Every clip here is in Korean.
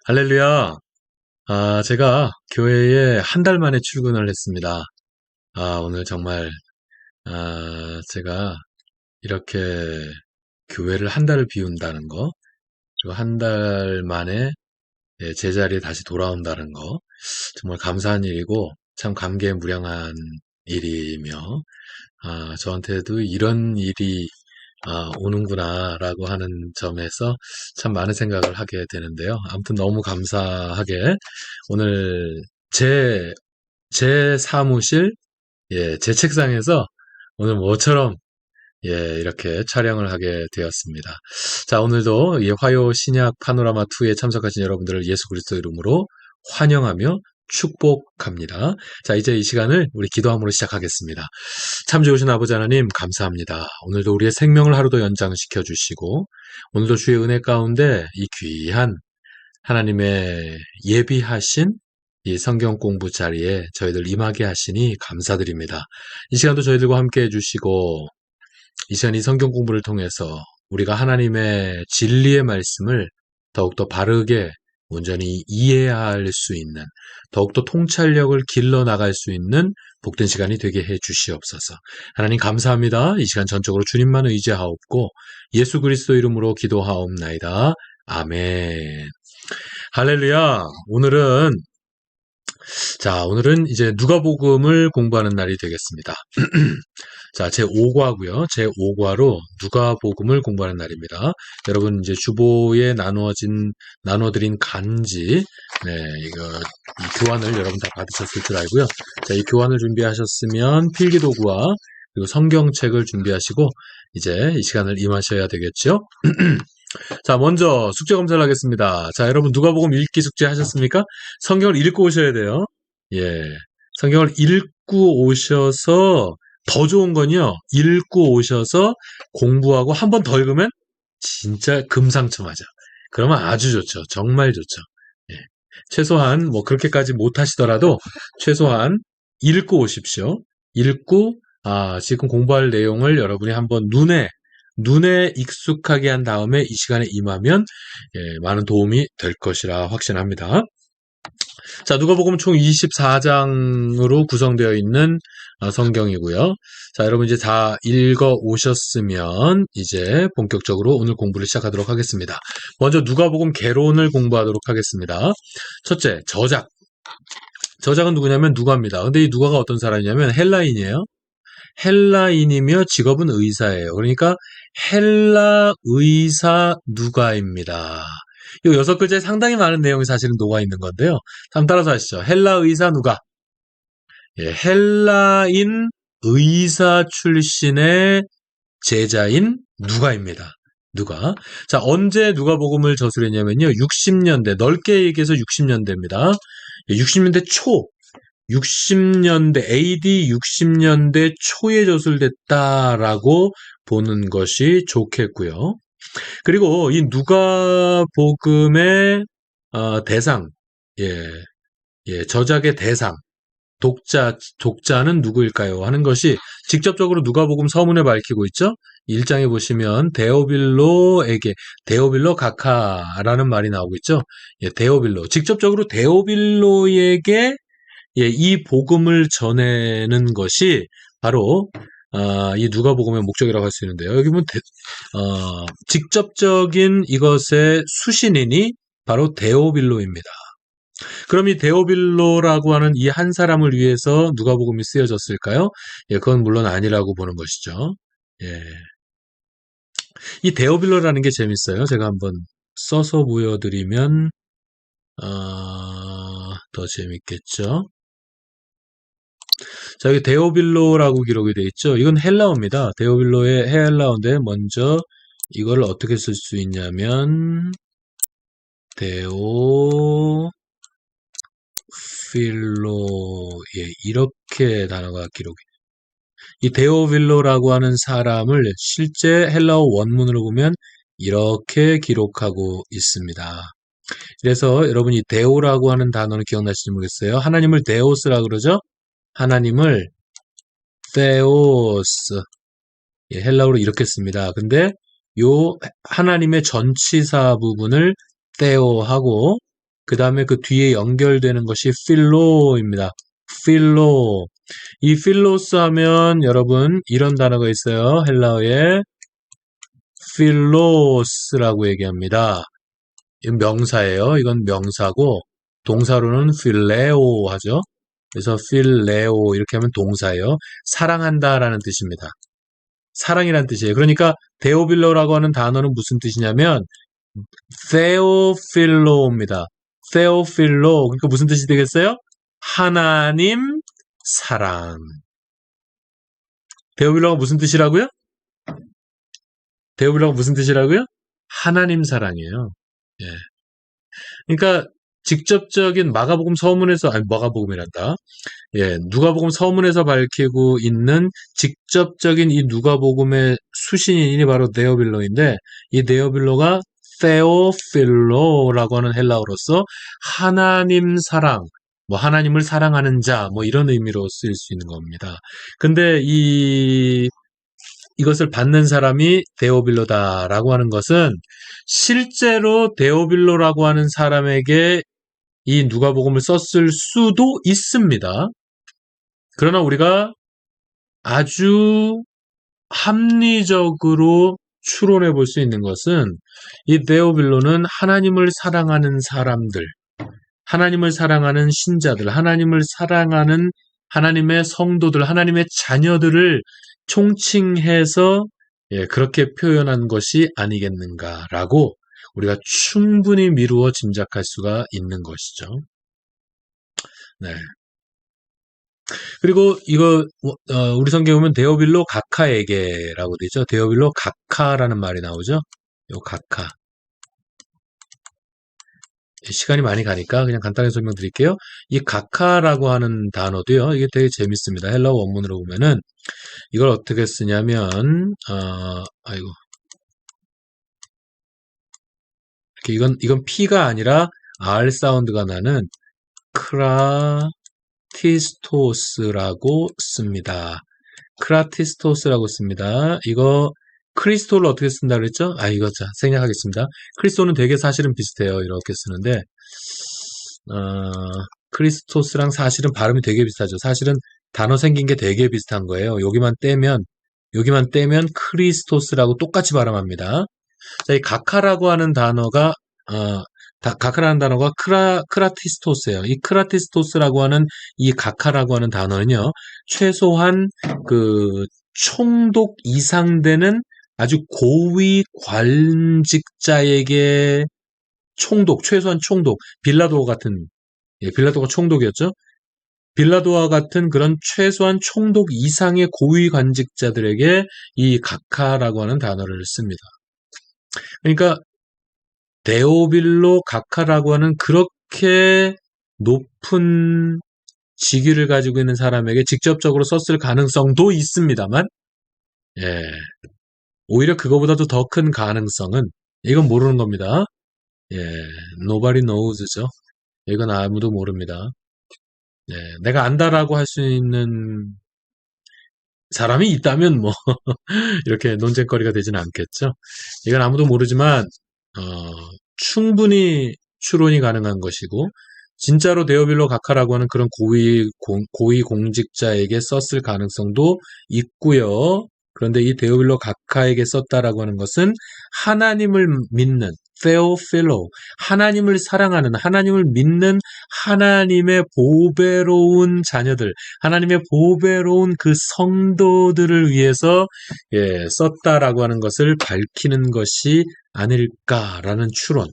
할렐루야. 제가 교회에 한 달 만에 출근을 했습니다. 오늘 정말, 제가 이렇게 교회를 한 달을 비운다는 거, 그리고 한 달 만에 제자리에 다시 돌아온다는 거, 정말 감사한 일이고, 참 감개무량한 일이며, 저한테도 이런 일이 오는구나라고 하는 점에서 참 많은 생각을 하게 되는데요. 아무튼 너무 감사하게 오늘 제, 제 사무실, 제 책상에서 오늘 모처럼 이렇게 촬영을 하게 되었습니다. 자, 오늘도 화요 신약 파노라마 2에 참석하신 여러분들을 예수 그리스도 이름으로 환영하며 축복합니다. 자, 이제 이 시간을 우리 기도함으로 시작하겠습니다. 참 좋으신 아버지 하나님 감사합니다. 오늘도 우리의 생명을 하루도 연장시켜 주시고 오늘도 주의 은혜 가운데 이 귀한 하나님의 예비하신 이 성경 공부 자리에 저희들 임하게 하시니 감사드립니다. 이 시간도 저희들과 함께 해주시고 이 시간 이 성경 공부를 통해서 우리가 하나님의 진리의 말씀을 더욱더 바르게 온전히 이해할 수 있는 더욱더 통찰력을 길러 나갈 수 있는 복된 시간이 되게 해 주시옵소서. 하나님 감사합니다. 이 시간 전적으로 주님만 의지하옵고 예수 그리스도 이름으로 기도하옵나이다. 아멘. 할렐루야. 오늘은 이제 누가복음을 공부하는 날이 되겠습니다. 자, 제5과고요. 제5과로 누가복음을 공부하는 날입니다. 여러분 이제 주보에 나눠드린 간지, 이 교환을 여러분 다 받으셨을 줄 알고요. 자, 이 교환을 준비하셨으면 필기도구와 그리고 성경책을 준비하시고 이제 이 시간을 임하셔야 되겠죠. 자, 먼저 숙제 검사를 하겠습니다. 자, 여러분 누가복음 읽기 숙제 하셨습니까? 성경을 읽고 오셔야 돼요. 성경을 읽고 오셔서 더 좋은 건요. 읽고 오셔서 공부하고 한 번 더 읽으면 진짜 금상첨화죠. 그러면 아주 좋죠. 정말 좋죠. 최소한 뭐 그렇게까지 못 하시더라도 최소한 읽고 오십시오. 읽고 지금 공부할 내용을 여러분이 한번 눈에 익숙하게 한 다음에 이 시간에 임하면 많은 도움이 될 것이라 확신합니다. 자, 누가복음 총 24장으로 구성되어 있는 성경이고요. 자, 여러분 이제 다 읽어 오셨으면 이제 본격적으로 오늘 공부를 시작하도록 하겠습니다. 먼저 누가복음 개론을 공부하도록 하겠습니다. 첫째, 저작. 저작은 누구냐면 누가입니다. 근데 이 누가가 어떤 사람이냐면 헬라인이에요. 헬라인이며 직업은 의사예요. 그러니까 헬라 의사 누가입니다. 이 6글자에 상당히 많은 내용이 사실은 녹아 있는 건데요. 한번 따라서 하시죠. 헬라 의사 누가. 헬라인 의사 출신의 제자인 누가입니다. 누가. 자, 언제 누가복음을 저술했냐면요. 60년대, 넓게 얘기해서 60년대입니다. 60년대 초, 60년대, AD 60년대 초에 저술됐다라고 보는 것이 좋겠고요. 그리고 이 누가복음의 대상, 저작의 대상, 독자는 누구일까요? 하는 것이 직접적으로 누가복음 서문에 밝히고 있죠. 1장에 보시면 데오빌로 가카라는 말이 나오고 있죠. 데오빌로. 직접적으로 데오빌로에게 이 복음을 전하는 것이 바로 이 누가복음의 목적이라고 할 수 있는데요. 여기 보면 직접적인 이것의 수신인이 바로 데오빌로입니다. 그럼 이 데오빌로라고 하는 이 한 사람을 위해서 누가복음이 쓰여졌을까요? 그건 물론 아니라고 보는 것이죠. 이 데오빌로라는 게 재밌어요. 제가 한번 써서 보여드리면 더 재밌겠죠. 자, 여기 데오빌로라고 기록이 되어 있죠. 이건 헬라어입니다. 데오빌로의 헬라어인데 먼저 이걸 어떻게 쓸 수 있냐면 데오빌로 이렇게 단어가 기록이. 이 데오빌로라고 하는 사람을 실제 헬라어 원문으로 보면 이렇게 기록하고 있습니다. 그래서 여러분 이 데오라고 하는 단어는 기억나시는지 모르겠어요. 하나님을 데오스라 그러죠. 하나님을 데오스, 헬라어로 이렇게 씁니다. 근데 요 하나님의 전치사 부분을 테오하고 그 다음에 그 뒤에 연결되는 것이 필로입니다. 필로. 이 필로스 하면 여러분 이런 단어가 있어요. 헬라어에 필로스라고 얘기합니다. 이건 명사예요. 이건 명사고 동사로는 필레오 하죠. 그래서 필레오 이렇게 하면 동사예요. 사랑한다라는 뜻입니다. 사랑이란 뜻이에요. 그러니까 데오빌로라고 하는 단어는 무슨 뜻이냐면 theophil로입니다. theophilo. 그러니까 무슨 뜻이 되겠어요? 하나님 사랑. 데오빌로가 무슨 뜻이라고요? 데오빌로가 무슨 뜻이라고요? 하나님 사랑이에요. 예. 그러니까 직접적인 마가복음 서문에서 아니 마가복음이란다. 예, 누가복음 서문에서 밝히고 있는 직접적인 이 누가복음의 수신인이 바로 데오빌로인데 이 데오빌로가 theophil로라고 하는 헬라어로서 하나님 사랑, 뭐 하나님을 사랑하는 자, 뭐 이런 의미로 쓰일 수 있는 겁니다. 근데 이것을 받는 사람이 데오빌로다라고 하는 것은 실제로 데오빌로라고 하는 사람에게 이 누가복음을 썼을 수도 있습니다. 그러나 우리가 아주 합리적으로 추론해 볼 수 있는 것은 이 데오빌로는 하나님을 사랑하는 사람들, 하나님을 사랑하는 신자들, 하나님을 사랑하는 하나님의 성도들, 하나님의 자녀들을 총칭해서 그렇게 표현한 것이 아니겠는가라고 우리가 충분히 미루어 짐작할 수가 있는 것이죠. 네. 그리고 이거 우리 성경에 보면 데오빌로 가카에게라고 되죠. 데오빌로 가카라는 말이 나오죠. 요 가카. 시간이 많이 가니까 그냥 간단히 설명드릴게요. 이 가카라고 하는 단어도요. 이게 되게 재밌습니다. 헬라어 원문으로 보면은 이걸 어떻게 쓰냐면 아이고 이건 P가 아니라 R 사운드가 나는 크라티스토스라고 씁니다. 크라티스토스라고 씁니다. 이거 크리스토를 어떻게 쓴다 그랬죠? 이거 자 생략하겠습니다. 크리스토는 되게 사실은 비슷해요. 이렇게 쓰는데 크리스토스랑 사실은 발음이 되게 비슷하죠. 사실은 단어 생긴 게 되게 비슷한 거예요. 여기만 떼면 크리스토스라고 똑같이 발음합니다. 자, 이 가카라고 하는 단어가 가카라는 단어가 크라티스토스예요. 이 크라티스토스라고 하는 이 가카라고 하는 단어는요, 최소한 그 총독 이상 되는 아주 고위 관직자에게 최소한 총독, 빌라도어 같은, 빌라도가 총독이었죠? 빌라도와 같은 그런 최소한 총독 이상의 고위 관직자들에게 이 가카라고 하는 단어를 씁니다. 그러니까 데오빌로 가카라고 하는 그렇게 높은 직위를 가지고 있는 사람에게 직접적으로 썼을 가능성도 있습니다만, 오히려 그거보다도 더 큰 가능성은 이건 모르는 겁니다. nobody knows죠. 이건 아무도 모릅니다. 내가 안다라고 할 수 있는 사람이 있다면 뭐 이렇게 논쟁거리가 되지는 않겠죠. 이건 아무도 모르지만 충분히 추론이 가능한 것이고 진짜로 데오빌로 가카라고 하는 그런 고위 공직자에게 썼을 가능성도 있고요. 그런데 이 데오빌로 가카에게 썼다라고 하는 것은 하나님을 믿는 theophilo, 하나님을 사랑하는, 하나님을 믿는 하나님의 보배로운 자녀들, 하나님의 보배로운 그 성도들을 위해서 썼다라고 하는 것을 밝히는 것이 아닐까라는 추론.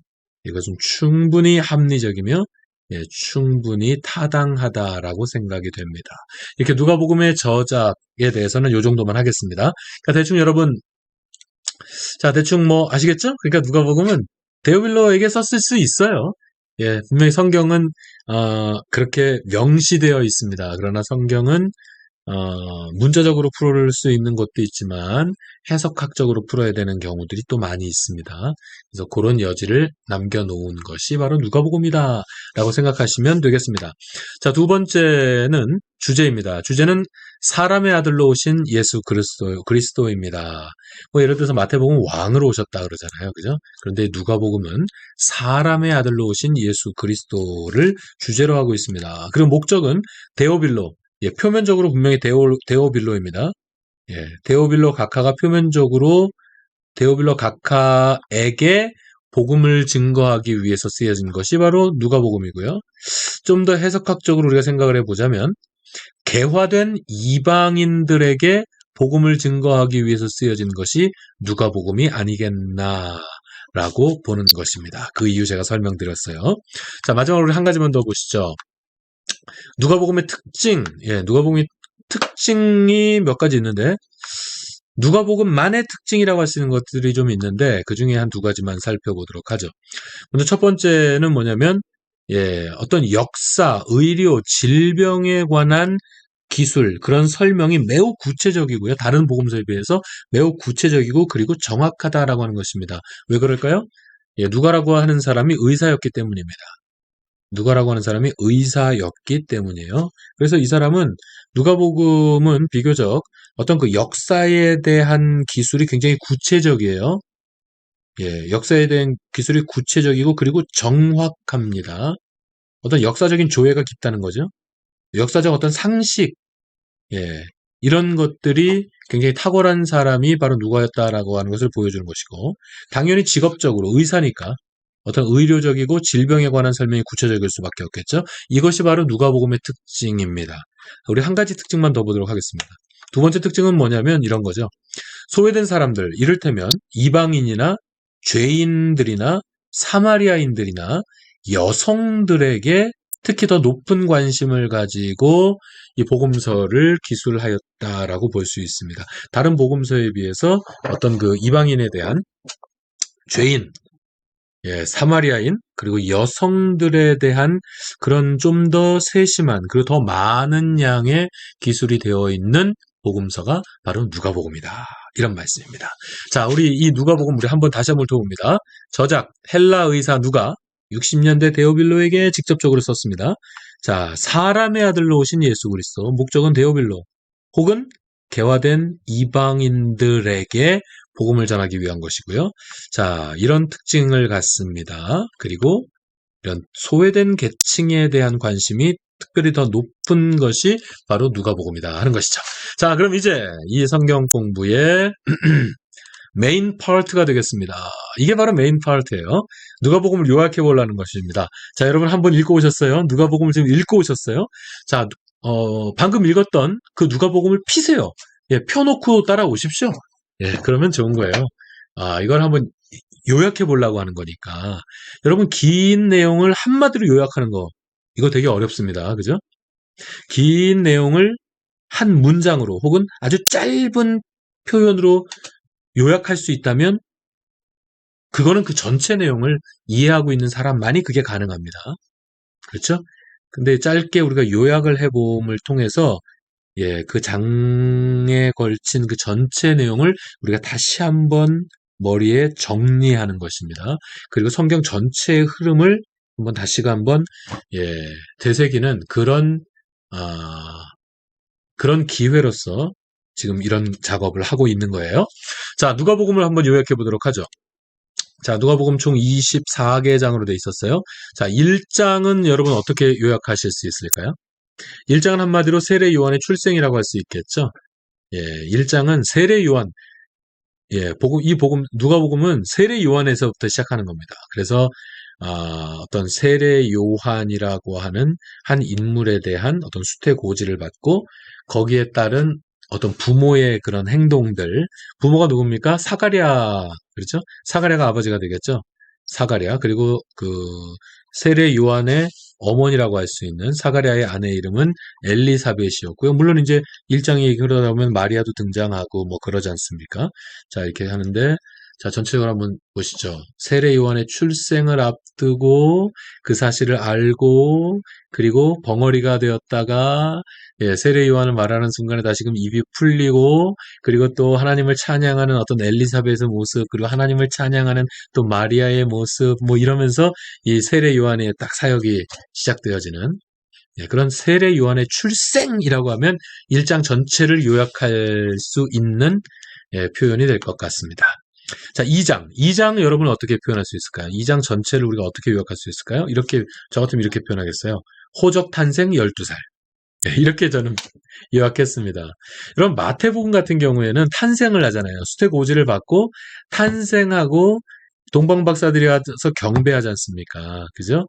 이것은 충분히 합리적이며 충분히 타당하다라고 생각이 됩니다. 이렇게 누가복음의 저작에 대해서는 이 정도만 하겠습니다. 그러니까 대충 여러분, 자 대충 뭐 아시겠죠? 그러니까 누가복음은 데오빌로에게 썼을 수 있어요. 분명히 성경은 그렇게 명시되어 있습니다. 그러나 성경은 문자적으로 풀을 수 있는 것도 있지만 해석학적으로 풀어야 되는 경우들이 또 많이 있습니다. 그래서 그런 여지를 남겨놓은 것이 바로 누가복음이다 라고 생각하시면 되겠습니다. 자, 두 번째는 주제입니다. 주제는 사람의 아들로 오신 예수 그리스도입니다. 뭐 예를 들어서 마태복음 왕으로 오셨다 그러잖아요. 그죠? 그런데 누가복음은 사람의 아들로 오신 예수 그리스도를 주제로 하고 있습니다. 그리고 목적은 데오빌로, 예, 표면적으로 분명히 데오빌로입니다. 예, 데오빌로 각하가 표면적으로 데오빌로 각하에게 복음을 증거하기 위해서 쓰여진 것이 바로 누가복음이고요. 좀 더 해석학적으로 우리가 생각을 해보자면 개화된 이방인들에게 복음을 증거하기 위해서 쓰여진 것이 누가복음이 아니겠나라고 보는 것입니다. 그 이유 제가 설명드렸어요. 자, 마지막으로 한 가지만 더 보시죠. 누가복음의 특징, 예, 누가복음의 특징이 몇 가지 있는데 누가복음만의 특징이라고 할 수 있는 것들이 좀 있는데 그 중에 한 두 가지만 살펴보도록 하죠. 먼저 첫 번째는 뭐냐면 예, 어떤 역사, 의료, 질병에 관한 기술, 그런 설명이 매우 구체적이고요. 다른 복음서에 비해서 매우 구체적이고 그리고 정확하다라고 하는 것입니다. 왜 그럴까요? 예, 누가라고 하는 사람이 의사였기 때문입니다. 누가라고 하는 사람이 의사였기 때문이에요. 그래서 이 사람은 누가복음은 비교적 어떤 그 역사에 대한 기술이 굉장히 구체적이에요. 예, 역사에 대한 기술이 구체적이고 그리고 정확합니다. 어떤 역사적인 조예가 깊다는 거죠. 역사적 어떤 상식, 예, 이런 것들이 굉장히 탁월한 사람이 바로 누가였다라고 하는 것을 보여주는 것이고, 당연히 직업적으로 의사니까 어떤 의료적이고 질병에 관한 설명이 구체적일 수밖에 없겠죠. 이것이 바로 누가복음의 특징입니다. 우리 한 가지 특징만 더 보도록 하겠습니다. 두 번째 특징은 뭐냐면 이런 거죠. 소외된 사람들, 이를테면 이방인이나 죄인들이나 사마리아인들이나 여성들에게 특히 더 높은 관심을 가지고 이 복음서를 기술하였다라고 볼 수 있습니다. 다른 복음서에 비해서 어떤 그 이방인에 대한 죄인, 예, 사마리아인, 그리고 여성들에 대한 그런 좀 더 세심한, 그리고 더 많은 양의 기술이 되어 있는 복음서가 바로 누가복음이다. 이런 말씀입니다. 자, 우리 이 누가복음 우리 한번 다시 한번 봅니다. 저작 헬라 의사 누가 60년대 데오빌로에게 직접적으로 썼습니다. 자, 사람의 아들로 오신 예수 그리스도, 목적은 데오빌로 혹은 개화된 이방인들에게 복음을 전하기 위한 것이고요. 자, 이런 특징을 갖습니다. 그리고 이런 소외된 계층에 대한 관심이 특별히 더 높은 것이 바로 누가복음이다 하는 것이죠. 자, 그럼 이제 이 성경 공부의 메인 파트가 되겠습니다. 이게 바로 메인 파트예요. 누가복음을 요약해 보려는 것입니다. 자, 여러분 한번 읽고 오셨어요? 누가복음을 지금 읽고 오셨어요? 자, 방금 읽었던 그 누가복음을 피세요. 예, 펴놓고 따라오십시오. 예, 그러면 좋은 거예요. 아, 이걸 한번 요약해 보려고 하는 거니까. 여러분, 긴 내용을 한마디로 요약하는 거, 이거 되게 어렵습니다. 그죠? 긴 내용을 한 문장으로 혹은 아주 짧은 표현으로 요약할 수 있다면 그거는 그 전체 내용을 이해하고 있는 사람만이 그게 가능합니다. 그렇죠? 근데 짧게 우리가 요약을 해봄을 통해서 예, 그 장에 걸친 그 전체 내용을 우리가 다시 한번 머리에 정리하는 것입니다. 그리고 성경 전체의 흐름을 한번 다시가 한번 예, 되새기는 그런 기회로서 지금 이런 작업을 하고 있는 거예요. 자, 누가복음을 한번 요약해 보도록 하죠. 자, 누가복음 총 24개 장으로 되어 있었어요. 자, 1장은 여러분 어떻게 요약하실 수 있을까요? 1장은 한마디로 세례 요한의 출생이라고 할 수 있겠죠. 예, 1장은 세례 요한, 예, 누가복음은 세례 요한에서부터 시작하는 겁니다. 그래서 어떤 세례 요한이라고 하는 한 인물에 대한 어떤 수태고지를 받고 거기에 따른 어떤 부모의 그런 행동들, 부모가 누굽니까? 사가랴, 그렇죠? 사가랴가 아버지가 되겠죠? 사가랴, 그리고 그 세례 요한의 어머니라고 할 수 있는 사가랴의 아내 이름은 엘리사벳이었고요. 물론 이제 1장에 그러다 보면 마리아도 등장하고 뭐 그러지 않습니까? 자, 이렇게 하는데 자, 전체적으로 한번 보시죠. 세례 요한의 출생을 앞두고 그 사실을 알고 그리고 벙어리가 되었다가 예, 세례 요한을 말하는 순간에 다시금 입이 풀리고 그리고 또 하나님을 찬양하는 어떤 엘리사벳의 모습 그리고 하나님을 찬양하는 또 마리아의 모습 뭐 이러면서 이 세례 요한의 딱 사역이 시작되어지는 그런 세례 요한의 출생이라고 하면 1장 전체를 요약할 수 있는 표현이 될 것 같습니다. 자, 2장 여러분 어떻게 표현할 수 있을까요? 2장 전체를 우리가 어떻게 요약할 수 있을까요? 이렇게 저 같으면 이렇게 표현하겠어요. 호적 탄생 12살. 이렇게 저는 요약했습니다. 여러분 마태복음 같은 경우에는 탄생을 하잖아요. 수태고지를 받고 탄생하고 동방박사들이 와서 경배하지 않습니까? 그죠?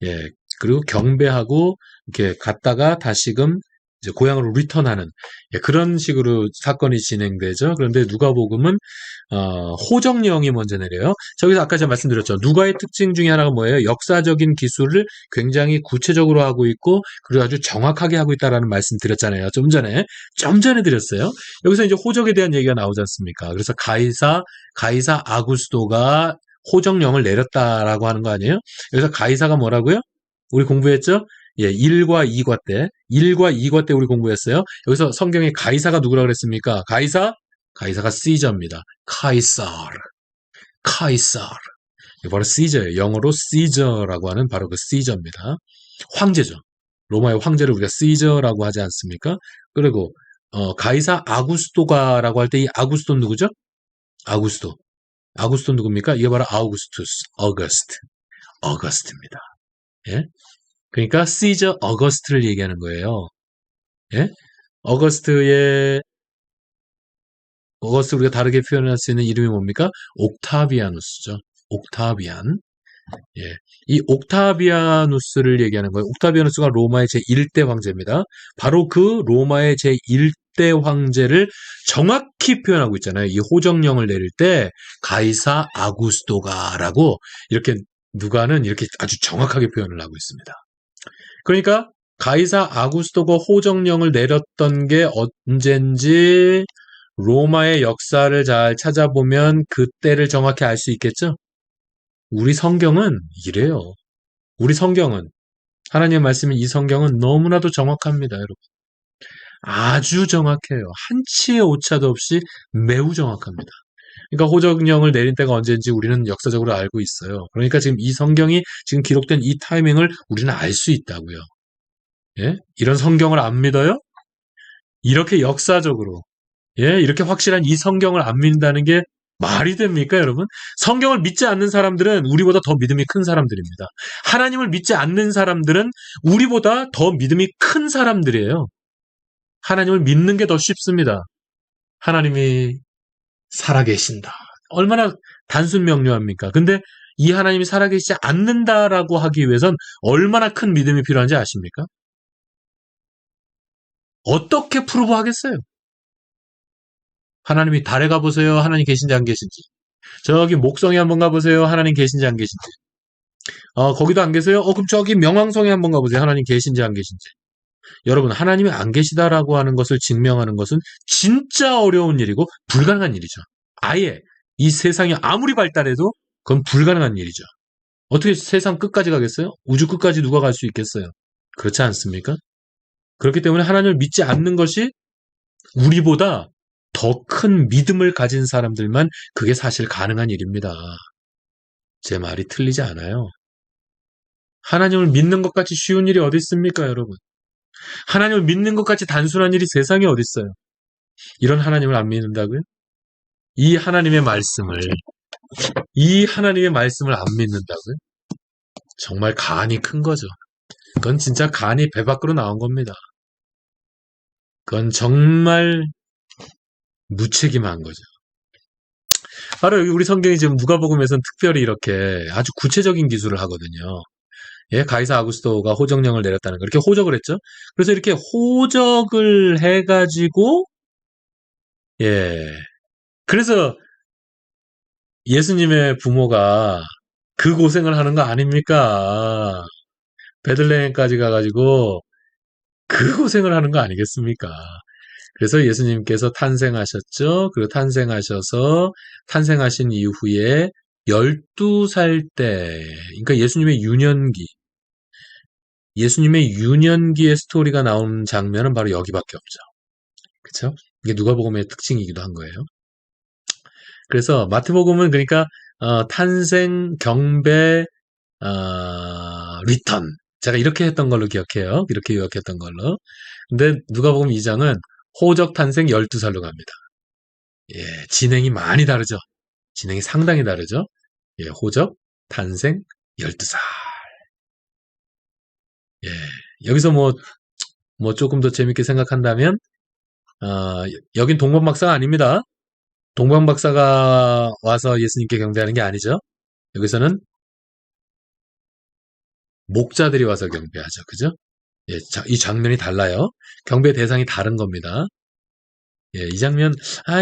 예. 그리고 경배하고 이렇게 갔다가 다시금 이제 고향으로 리턴하는 그런 식으로 사건이 진행되죠. 그런데 누가복음은 호정령이 먼저 내려요. 저기서 아까 제가 말씀드렸죠. 누가의 특징 중에 하나가 뭐예요? 역사적인 기술을 굉장히 구체적으로 하고 있고 그리고 아주 정확하게 하고 있다라는 말씀 드렸잖아요. 좀 전에 드렸어요. 여기서 이제 호적에 대한 얘기가 나오지 않습니까? 그래서 가이사 아구스도가 호정령을 내렸다라고 하는 거 아니에요? 여기서 가이사가 뭐라고요? 우리 공부했죠? 1과 2과 때 우리 공부했어요. 여기서 성경에 가이사가 누구라고 그랬습니까? 가이사가 시저입니다. 카이사르. 이게 바로 시저예요. 영어로 시저라고 하는 바로 그 시저입니다. 황제죠. 로마의 황제를 우리가 시저라고 하지 않습니까? 그리고 가이사 아구스토가라고 할 때 이 아구스토는 누구죠? 아구스토 누굽니까? 이게 바로 어거스트입니다. 예? 그러니까 시저 어거스트를 얘기하는 거예요. 예? 어거스트 우리가 다르게 표현할 수 있는 이름이 뭡니까? 옥타비아누스죠. 옥타비안. 예. 이 옥타비아누스를 얘기하는 거예요. 옥타비아누스가 로마의 제1대 황제입니다. 바로 그 로마의 제1대 황제를 정확히 표현하고 있잖아요. 이 호정령을 내릴 때 가이사 아구스토가라고 이렇게 누가는 이렇게 아주 정확하게 표현을 하고 있습니다. 그러니까 가이사 아구스토가 호정령을 내렸던 게 언젠지 로마의 역사를 잘 찾아보면 그때를 정확히 알 수 있겠죠? 우리 성경은 이래요. 우리 성경은 하나님의 말씀인 이 성경은 너무나도 정확합니다, 여러분. 아주 정확해요. 한치의 오차도 없이 매우 정확합니다. 그러니까 호정령을 내린 때가 언제인지 우리는 역사적으로 알고 있어요. 그러니까 지금 이 성경이 지금 기록된 이 타이밍을 우리는 알 수 있다고요. 예? 이런 성경을 안 믿어요? 이렇게 역사적으로 이렇게 확실한 이 성경을 안 믿는다는 게 말이 됩니까, 여러분? 성경을 믿지 않는 사람들은 우리보다 더 믿음이 큰 사람들입니다. 하나님을 믿지 않는 사람들은 우리보다 더 믿음이 큰 사람들이에요. 하나님을 믿는 게 더 쉽습니다. 하나님이 살아계신다. 얼마나 단순 명료합니까? 근데 이 하나님이 살아계시지 않는다라고 하기 위해선 얼마나 큰 믿음이 필요한지 아십니까? 어떻게 프로브 하겠어요? 하나님이 달에 가보세요. 하나님 계신지 안 계신지. 저기 목성에 한번 가보세요. 하나님 계신지 안 계신지. 거기도 안 계세요? 그럼 저기 명왕성에 한번 가보세요. 하나님 계신지 안 계신지. 여러분, 하나님이 안 계시다라고 하는 것을 증명하는 것은 진짜 어려운 일이고 불가능한 일이죠. 아예 이 세상이 아무리 발달해도 그건 불가능한 일이죠. 어떻게 세상 끝까지 가겠어요? 우주 끝까지 누가 갈 수 있겠어요? 그렇지 않습니까? 그렇기 때문에 하나님을 믿지 않는 것이 우리보다 더 큰 믿음을 가진 사람들만 그게 사실 가능한 일입니다. 제 말이 틀리지 않아요. 하나님을 믿는 것 같이 쉬운 일이 어디 있습니까, 여러분? 하나님을 믿는 것 같이 단순한 일이 세상에 어디 있어요? 이런 하나님을 안 믿는다고요? 이 하나님의 말씀을 안 믿는다고요? 정말 간이 큰 거죠. 그건 진짜 간이 배 밖으로 나온 겁니다. 그건 정말 무책임한 거죠. 바로 여기 우리 성경이 지금 누가복음에서는 특별히 이렇게 아주 구체적인 기술을 하거든요. 가이사 아구스토가 호정령을 내렸다는 거. 이렇게 호적을 했죠. 그래서 이렇게 호적을 해가지고, 그래서 예수님의 부모가 그 고생을 하는 거 아닙니까? 베들레헴까지 가가지고 그 고생을 하는 거 아니겠습니까? 그래서 예수님께서 탄생하셨죠. 그리고 탄생하신 이후에 12살 때, 그러니까 예수님의 유년기의 스토리가 나오는 장면은 바로 여기밖에 없죠. 그쵸? 이게 누가복음의 특징이기도 한 거예요. 그래서 마태복음은 그러니까 탄생, 경배, 리턴 제가 이렇게 했던 걸로 기억해요. 이렇게 요약했던 걸로. 근데 누가복음 2장은 호적 탄생 12살로 갑니다. 예, 진행이 많이 다르죠. 진행이 상당히 다르죠. 예, 호적 탄생 12살. 예, 여기서 뭐 조금 더 재밌게 생각한다면, 여긴 동방박사가 아닙니다. 동방박사가 와서 예수님께 경배하는 게 아니죠. 여기서는 목자들이 와서 경배하죠. 그죠? 예, 이 장면이 달라요. 경배 대상이 다른 겁니다. 예, 이 장면,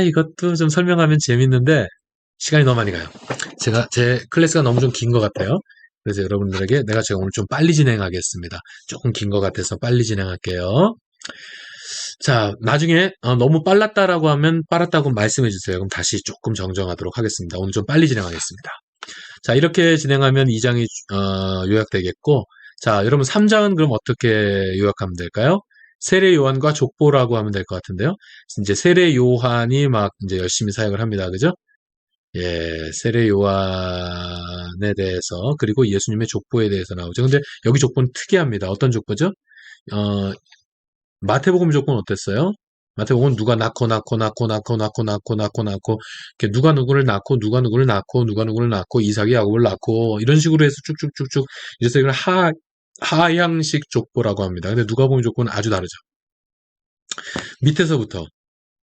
이것도 좀 설명하면 재밌는데, 시간이 너무 많이 가요. 제 클래스가 너무 좀 긴 것 같아요. 그래서 여러분들에게 제가 오늘 좀 빨리 진행하겠습니다. 조금 긴 것 같아서 빨리 진행할게요. 자, 나중에 너무 빨랐다라고 하면 빨랐다고 말씀해 주세요. 그럼 다시 조금 정정하도록 하겠습니다. 오늘 좀 빨리 진행하겠습니다. 자, 이렇게 진행하면 2장이 요약되겠고, 자, 여러분 3장은 그럼 어떻게 요약하면 될까요? 세례 요한과 족보라고 하면 될 것 같은데요. 이제 세례 요한이 막 이제 열심히 사역을 합니다. 그죠? 예, 세례 요한에 대해서 그리고 예수님의 족보에 대해서 나오죠. 근데 여기 족보는 특이합니다. 어떤 족보죠? 어, 마태복음 족보는 어땠어요? 마태복음은 누가 낳고 이렇게 누가 누구를 낳고 누가 누구를 낳고 누가 누구를 낳고 이삭이 야곱을 낳고 이런 식으로 해서 쭉쭉쭉쭉 이래서 이걸 하향식 족보라고 합니다. 근데 누가복음 족보는 아주 다르죠. 밑에서부터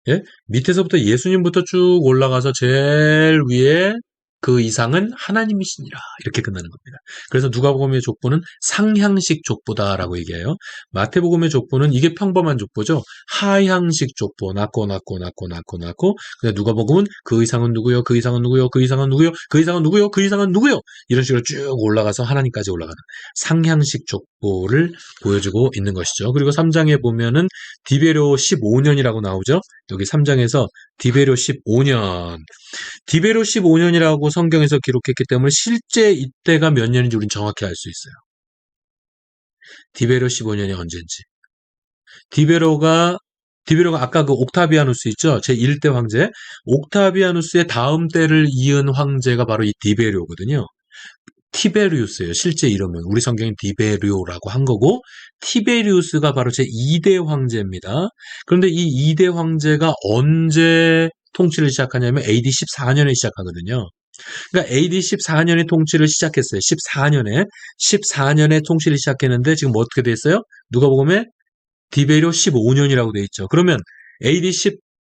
예? 밑에서부터 예수님부터 쭉 올라가서 제일 위에 그 이상은 하나님이시니라. 이렇게 끝나는 겁니다. 그래서 누가복음의 족보는 상향식 족보다라고 얘기해요. 마태복음의 족보는 이게 평범한 족보죠. 하향식 족보. 낳고. 근데 누가복음은 그 이상은 누구요? 그 이상은 누구요? 그 이상은 누구요? 그 이상은 누구요? 그 이상은 누구요? 이런 식으로 쭉 올라가서 하나님까지 올라가는 상향식 족보를 보여주고 있는 것이죠. 그리고 3장에 보면은 디베료 15년이라고 나오죠. 여기 3장에서 디베료 15년. 디베료 15년이라고 성경에서 기록했기 때문에 실제 이때가 몇 년인지 우린 정확히 알 수 있어요. 디베료 15년이 언제인지. 디베로가 아까 그 옥타비아누스 있죠? 제1대 황제. 옥타비아누스의 다음 때를 이은 황제가 바로 이 디베료거든요. 티베리우스예요. 실제 이름은. 우리 성경은 디베료라고 한 거고 티베리우스가 바로 제2대 황제입니다. 그런데 이 2대 황제가 언제 통치를 시작하냐면 AD 14년에 시작하거든요. 그러니까 AD 14년에 통치를 시작했어요. 14년에 통치를 시작했는데 지금 어떻게 됐어요? 누가복음에 디베료 15년이라고 돼 있죠. 그러면 AD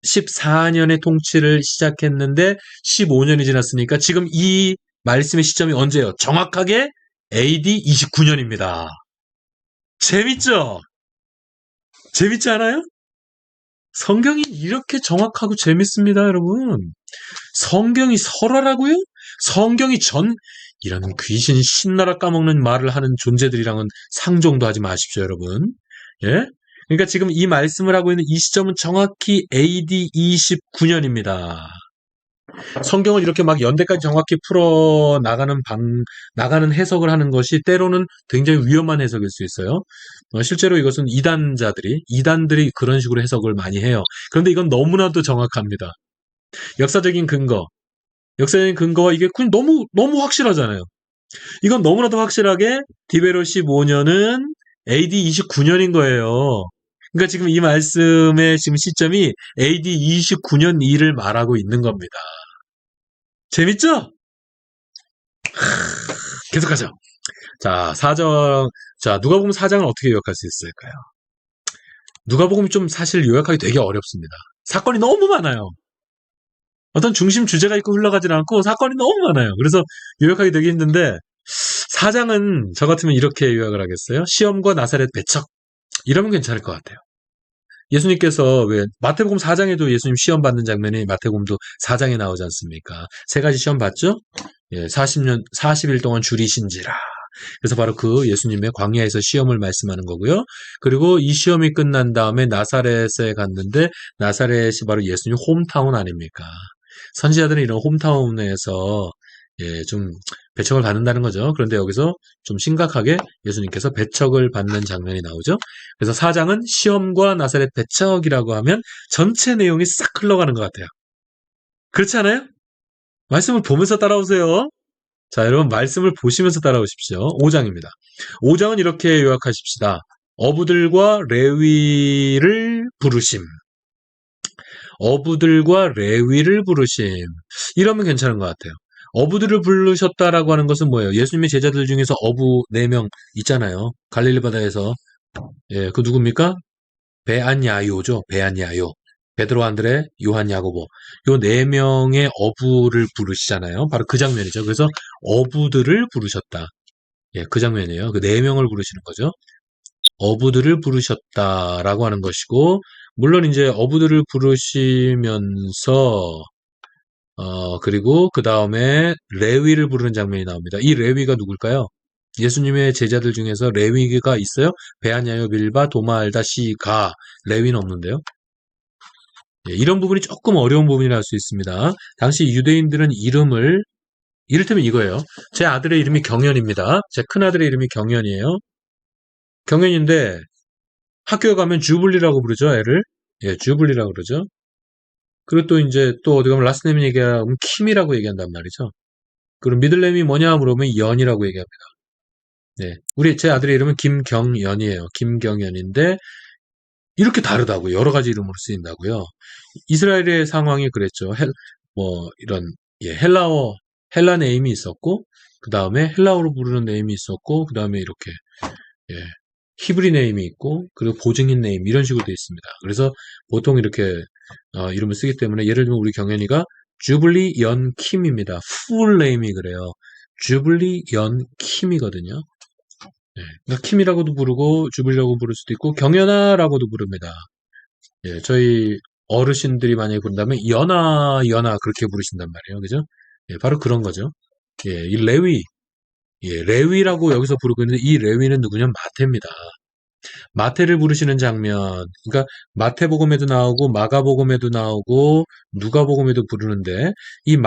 14년에 통치를 시작했는데 15년이 지났으니까 지금 이 말씀의 시점이 언제예요? 정확하게 AD 29년입니다. 재밌죠? 재밌지 않아요? 성경이 이렇게 정확하고 재밌습니다, 여러분. 성경이 설화라고요? 성경이 이런 귀신 신나라 까먹는 말을 하는 존재들이랑은 상종도 하지 마십시오, 여러분. 예? 그러니까 지금 이 말씀을 하고 있는 이 시점은 정확히 AD 29년입니다. 성경을 이렇게 막 연대까지 정확히 풀어 나가는 해석을 하는 것이 때로는 굉장히 위험한 해석일 수 있어요. 실제로 이것은 이단들이 그런 식으로 해석을 많이 해요. 그런데 이건 너무나도 정확합니다. 역사적인 근거와 이게 그냥 너무 확실하잖아요. 이건 너무나도 확실하게 디베로 15년은 AD 29년인 거예요. 그러니까 지금 이 말씀의 지금 시점이 AD 29년 일을 말하고 있는 겁니다. 재밌죠? 계속하죠. 자, 누가복음 4장은 어떻게 요약할 수 있을까요? 누가복음이 좀 사실 요약하기 되게 어렵습니다. 사건이 너무 많아요. 어떤 중심 주제가 있고 흘러가진 않고 사건이 너무 많아요. 그래서 요약하기 되게 힘든데 4장은 저 같으면 이렇게 요약을 하겠어요. 시험과 나사렛 배척. 이러면 괜찮을 것 같아요. 예수님께서 왜 마태복음 4장에도 예수님 시험 받는 장면이 마태복음도 4장에 나오지 않습니까? 세 가지 시험 봤죠? 예, 40일 동안 줄이신지라. 그래서 바로 그 예수님의 광야에서 시험을 말씀하는 거고요. 그리고 이 시험이 끝난 다음에 나사렛에 갔는데 나사렛이 바로 예수님 홈타운 아닙니까? 선지자들은 이런 홈타운에서 좀 배척을 받는다는 거죠. 그런데 여기서 좀 심각하게 예수님께서 배척을 받는 장면이 나오죠. 그래서 4장은 시험과 나사렛 배척이라고 하면 전체 내용이 싹 흘러가는 것 같아요. 그렇지 않아요? 말씀을 보면서 따라오세요. 자, 여러분 말씀을 보시면서 따라오십시오. 5장입니다. 5장은 이렇게 요약하십시다. 어부들과 레위를 부르심. 어부들과 레위를 부르심. 이러면 괜찮은 것 같아요. 어부들을 부르셨다라고 하는 것은 뭐예요? 예수님의 제자들 중에서 어부 4명 있잖아요. 갈릴리 바다에서. 예, 그 누굽니까? 베안야요죠. 베안야요. 베드로, 안드레, 요한, 야고보. 요 4명의 어부를 부르시잖아요. 바로 그 장면이죠. 그래서 어부들을 부르셨다. 예, 그 장면이에요. 그 4명을 부르시는 거죠. 어부들을 부르셨다라고 하는 것이고, 물론 이제 어부들을 부르시면서, 그리고 그 다음에 레위를 부르는 장면이 나옵니다. 이 레위가 누굴까요? 예수님의 제자들 중에서 레위가 있어요? 베아냐요, 밀바, 도마, 알다, 시가. 레위는 없는데요. 예, 이런 부분이 조금 어려운 부분이라 할 수 있습니다. 당시 유대인들은 이름을, 이를테면 이거예요. 제 아들의 이름이 경연입니다. 제 큰아들의 이름이 경연이에요. 경연인데 학교에 가면 주블리라고 부르죠, 애를. 예, 주블리라고 그러죠. 그리고 또 이제 또 어디 가면 라스트 네임 얘기하면 킴이라고 얘기한단 말이죠. 그리고 미들네임이 뭐냐 물어보면 연이라고 얘기합니다. 네. 제 아들의 이름은 김경연이에요. 김경연인데 이렇게 다르다고 여러 가지 이름으로 쓰인다고요. 이스라엘의 상황이 그랬죠. 이런 예, 헬라 네임이 있었고 그 다음에 헬라어로 부르는 네임이 있었고 그 다음에 이렇게 예, 히브리 네임이 있고 그리고 보증인 네임 이런 식으로 되어 있습니다. 그래서 보통 이렇게 이름을 쓰기 때문에 예를 들면 우리 경연이가 주블리 연 킴입니다. 풀 네임이 그래요. 주블리 연 킴이거든요. 예, 그러니까 킴이라고도 부르고 주블리라고 부를 수도 있고 경연아라고도 부릅니다. 예, 저희 어르신들이 만약에 부른다면 연아 그렇게 부르신단 말이에요. 그죠? 예, 바로 그런 거죠. 예, 이 레위, 예, 레위라고 여기서 부르고 있는데 이 레위는 누구냐면 마태입니다. 마태를 부르시는 장면, 그러니까 마태복음에도 나오고 마가복음에도 나오고 누가복음에도 부르는데 이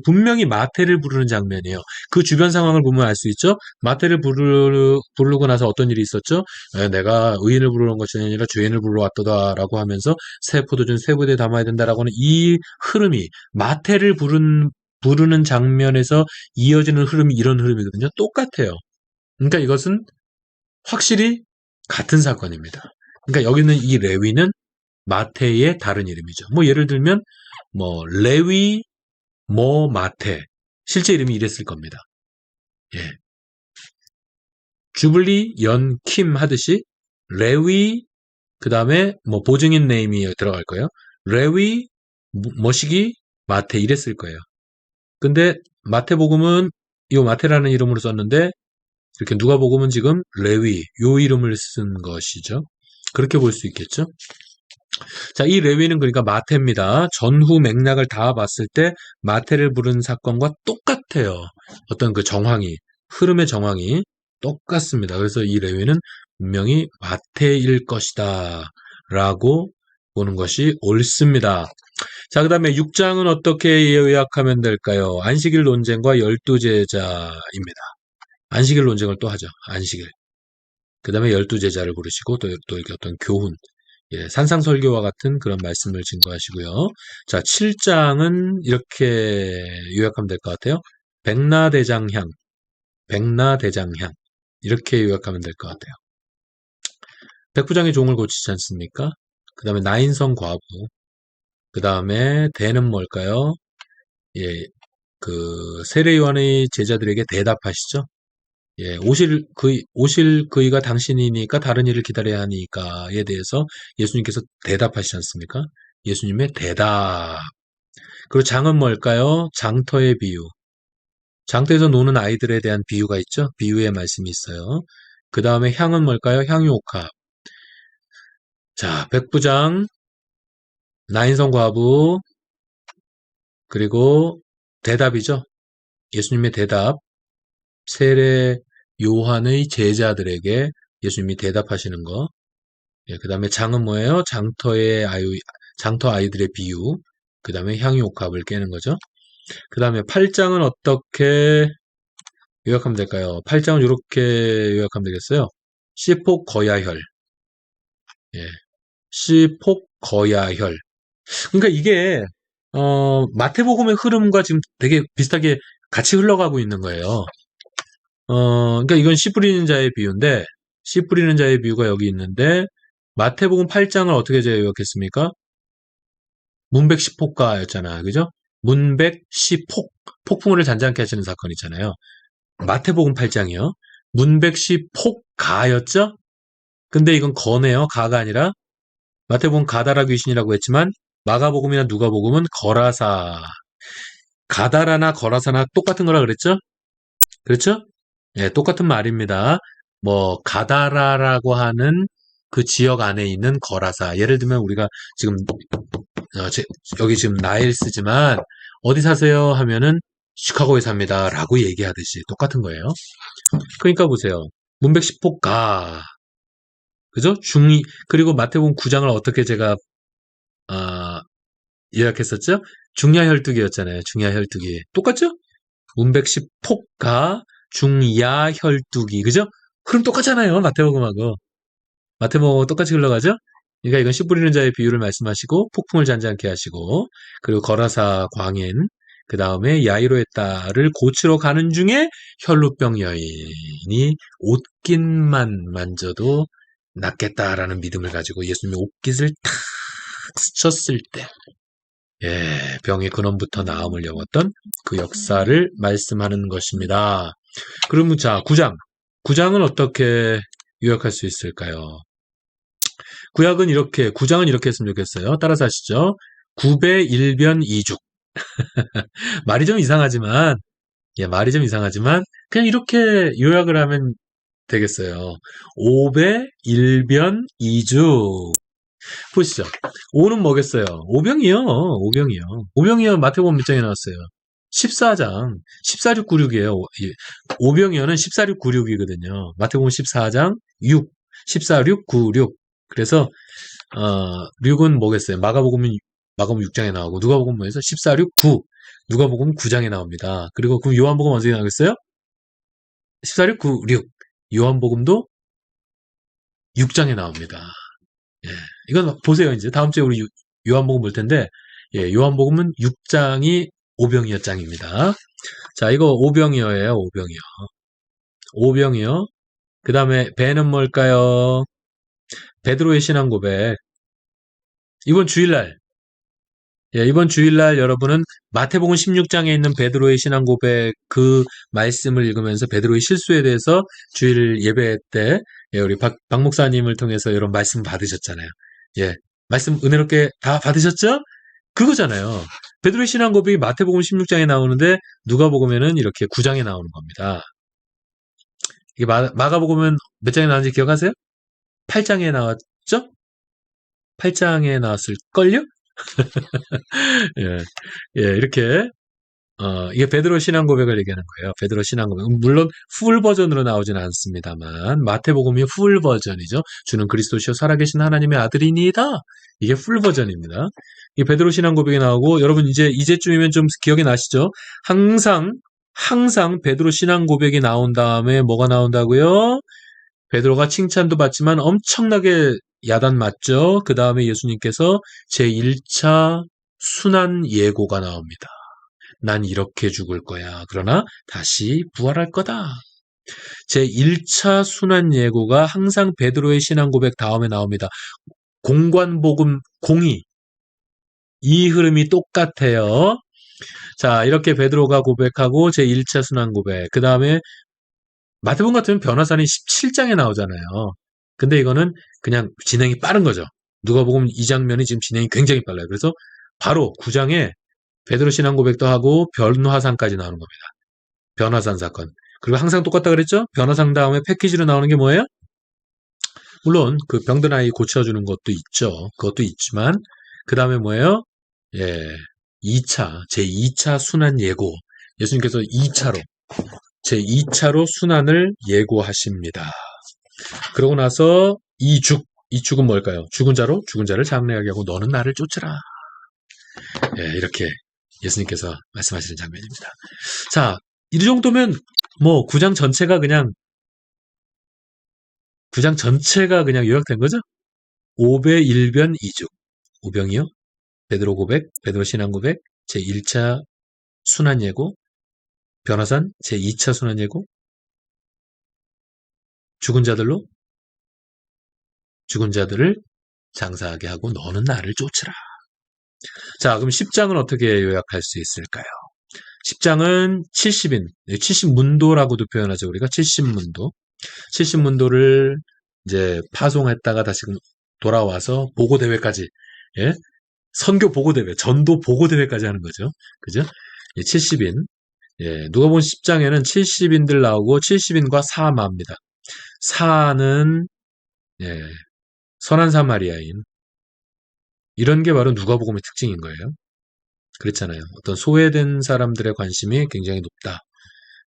분명히 마태를 부르는 장면이에요. 그 주변 상황을 보면 알 수 있죠. 마태를 부르고 나서 어떤 일이 있었죠? 내가 의인을 부르는 것이 아니라 죄인을 부르러 왔도다라고 하면서 새 포도주 새 부대에 담아야 된다라고 하는 이 흐름이 마태를 부르는 장면에서 이어지는 흐름이 이런 흐름이거든요. 똑같아요. 그러니까 이것은 확실히 같은 사건입니다. 그러니까 여기는 이 레위는 마태의 다른 이름이죠. 뭐 예를 들면 뭐 레위 마태 실제 이름이 이랬을 겁니다. 예. 주블리 연 킴 하듯이 레위 그 다음에 뭐 보증인 네임이 들어갈 거예요. 레위 머시기 마태 이랬을 거예요. 근데 마태복음은 이 마태라는 이름으로 썼는데 이렇게 누가복음은 지금 레위 요 이름을 쓴 것이죠. 그렇게 볼 수 있겠죠. 자, 이 레위는 그러니까 마태입니다. 전후 맥락을 다 봤을 때 마태를 부른 사건과 똑같아요. 어떤 그 정황이 흐름의 정황이 똑같습니다. 그래서 이 레위는 분명히 마태일 것이다 라고 보는 것이 옳습니다. 자, 그 다음에 6장은 어떻게 요약하면 될까요? 안식일 논쟁과 열두 제자입니다. 안식일 논쟁을 또 하죠. 안식일. 그 다음에 열두 제자를 부르시고 또 이렇게 어떤 교훈, 예, 산상설교와 같은 그런 말씀을 증거하시고요. 자, 7장은 이렇게 요약하면 될 것 같아요. 백나대장향, 백나대장향 이렇게 요약하면 될 것 같아요. 백부장의 종을 고치지 않습니까? 그 다음에 나인성 과부, 그 다음에 대는 뭘까요? 예, 그 세례 요한의 제자들에게 대답하시죠. 예, 오실 그이가 당신이니까 다른 일을 기다려야 하니까에 대해서 예수님께서 대답하시지 않습니까? 예수님의 대답. 그리고 장은 뭘까요? 장터의 비유. 장터에서 노는 아이들에 대한 비유가 있죠? 비유의 말씀이 있어요. 그 다음에 향은 뭘까요? 향유옥합. 자, 백부장, 나인성 과부, 그리고 대답이죠? 예수님의 대답. 세례 요한의 제자들에게 예수님이 대답하시는 거. 예, 그 다음에 장은 뭐예요? 장터 아이들의 비유. 그 다음에 향유옥합을 깨는 거죠. 그 다음에 8장은 어떻게 요약하면 될까요? 8장은 이렇게 요약하면 되겠어요. 시폭거야혈. 예, 시폭거야혈. 그러니까 이게 마태복음의 흐름과 지금 되게 비슷하게 같이 흘러가고 있는 거예요. 그러니까 이건 씨 뿌리는 자의 비유인데, 씨 뿌리는 자의 비유가 여기 있는데, 마태복음 8장을 어떻게 요약했습니까? 문백시폭가였잖아. 그죠? 문백시폭, 폭풍우를 잔잔케 하시는 사건 있잖아요. 마태복음 8장이요. 문백시폭가였죠? 근데 이건 거네요. 가가 아니라. 마태복음 가다라 귀신이라고 했지만, 마가복음이나 누가복음은 거라사. 가다라나 거라사나 똑같은 거라 그랬죠? 그렇죠? 예, 똑같은 말입니다. 뭐 가다라라고 하는 그 지역 안에 있는 거라사. 예를 들면 우리가 지금 여기 지금 나일스지만 어디 사세요 하면은 시카고에 삽니다 라고 얘기하듯이 똑같은 거예요. 그러니까 보세요. 문백시폭가, 그죠? 그리고 마태복음 9장을 어떻게 제가 요약했었죠? 중야혈투기였잖아요. 중야혈투기 똑같죠? 문백시폭가, 중야혈투기, 그죠? 그럼 똑같잖아요. 마태복음하고. 마태복음하고 똑같이 흘러가죠? 그러니까 이건 씨 뿌리는 자의 비유를 말씀하시고 폭풍을 잔잔케 하시고, 그리고 거라사 광인, 그 다음에 야이로의 딸을 고치러 가는 중에 혈루병 여인이 옷깃만 만져도 낫겠다라는 믿음을 가지고 예수님이 옷깃을 탁 스쳤을 때, 예, 병의 근원부터 나음을 영었던 그 역사를 말씀하는 것입니다. 그러면 자, 9장. 9장은 어떻게 요약할 수 있을까요? 9장은 이렇게 했으면 좋겠어요. 따라서 하시죠. 9배 1변 2죽. 말이 좀 이상하지만, 예, 말이 좀 이상하지만, 그냥 이렇게 요약을 하면 되겠어요. 5배 1변 2죽. 보시죠. 5는 뭐겠어요? 오병이요. 오병이요. 오병이요. 마태복음 몇 장에 나왔어요? 14장. 14,696이에요. 오병이어는 14,696이거든요. 마태복음 14장 6. 14,696. 그래서 6은 뭐겠어요? 마가복음 6장에 나오고 누가복음에서 14,6,9. 누가복음 9장에 나옵니다. 그리고 그럼 요한복음 언제 나오겠어요? 14,6,9,6. 요한복음도 6장에 나옵니다. 예, 이건 보세요. 이제 다음 주에 우리 요한복음 볼 텐데, 예, 요한복음은 6장이 오병이어장입니다. 자, 이거 오병이어예요. 오병이어. 오병이어. 그 다음에 배는 뭘까요? 베드로의 신앙 고백. 이번 주일날, 예, 이번 주일날 여러분은 마태복음 16장에 있는 베드로의 신앙 고백 그 말씀을 읽으면서 베드로의 실수에 대해서 주일 예배 때, 예, 우리 박 목사님을 통해서 이런 말씀 받으셨잖아요. 예, 말씀 은혜롭게 다 받으셨죠? 그거잖아요. 베드로의 신앙 고백이 마태복음 16장에 나오는데 누가복음에는 이렇게 9장에 나오는 겁니다. 이게 마가복음은 몇 장에 나왔는지 기억하세요? 8장에 나왔죠? 8장에 나왔을걸요? 예, 예, 이렇게, 이게 베드로 신앙 고백을 얘기하는 거예요. 베드로 신앙 고백. 물론, 풀 버전으로 나오지는 않습니다만, 마태복음이 풀 버전이죠. 주는 그리스도시요 살아계신 하나님의 아들이니이다. 이게 풀 버전입니다. 이 베드로 신앙 고백이 나오고, 여러분 이제쯤이면 좀 기억이 나시죠? 항상 베드로 신앙 고백이 나온 다음에 뭐가 나온다고요? 베드로가 칭찬도 받지만 엄청나게 야단 맞죠? 그 다음에 예수님께서 제1차 순환 예고가 나옵니다. 난 이렇게 죽을 거야. 그러나 다시 부활할 거다. 제1차 순환 예고가 항상 베드로의 신앙 고백 다음에 나옵니다. 공관복음 공의. 이 흐름이 똑같아요. 자, 이렇게 베드로가 고백하고 제1차 순환 고백. 그 다음에 마태복음 같으면 변화산이 17장에 나오잖아요. 근데 이거는 그냥 진행이 빠른 거죠. 누가복음 이 장면이 지금 진행이 굉장히 빨라요. 그래서 바로 9장에 베드로 신앙 고백도 하고 변화산까지 나오는 겁니다. 변화산 사건. 그리고 항상 똑같다 그랬죠? 변화산 다음에 패키지로 나오는 게 뭐예요? 물론 그 병든 아이 고쳐주는 것도 있죠. 그것도 있지만 그 다음에 뭐예요? 예, 2차, 제2차 순환 예고. 예수님께서 2차로 제2차로 순환을 예고하십니다. 그러고 나서 이죽은 뭘까요? 죽은 자를 장래하게 하고 너는 나를 쫓으라. 예, 이렇게 예수님께서 말씀하시는 장면입니다. 자, 이 정도면 뭐 9장 전체가 그냥 요약된 거죠? 5배 1변 2죽. 오병이요. 베드로 고백, 베드로 신앙 고백, 제1차 순환 예고, 변화산 제2차 순환예고 죽은 자들로 죽은 자들을 장사하게 하고 너는 나를 쫓으라. 자, 그럼 10장은 어떻게 요약할 수 있을까요? 10장은 70인, 70문도라고도 표현하죠. 우리가 70문도. 70문도를 이제 파송했다가 다시 돌아와서 보고대회까지, 예? 선교 보고대회, 전도 보고대회까지 하는 거죠. 그죠? 70인. 예, 누가 본 10장에는 70인들 나오고 70인과 사마입니다. 사는, 예, 선한 사마리아인. 이런 게 바로 누가복음의 특징인 거예요. 그렇잖아요. 어떤 소외된 사람들의 관심이 굉장히 높다.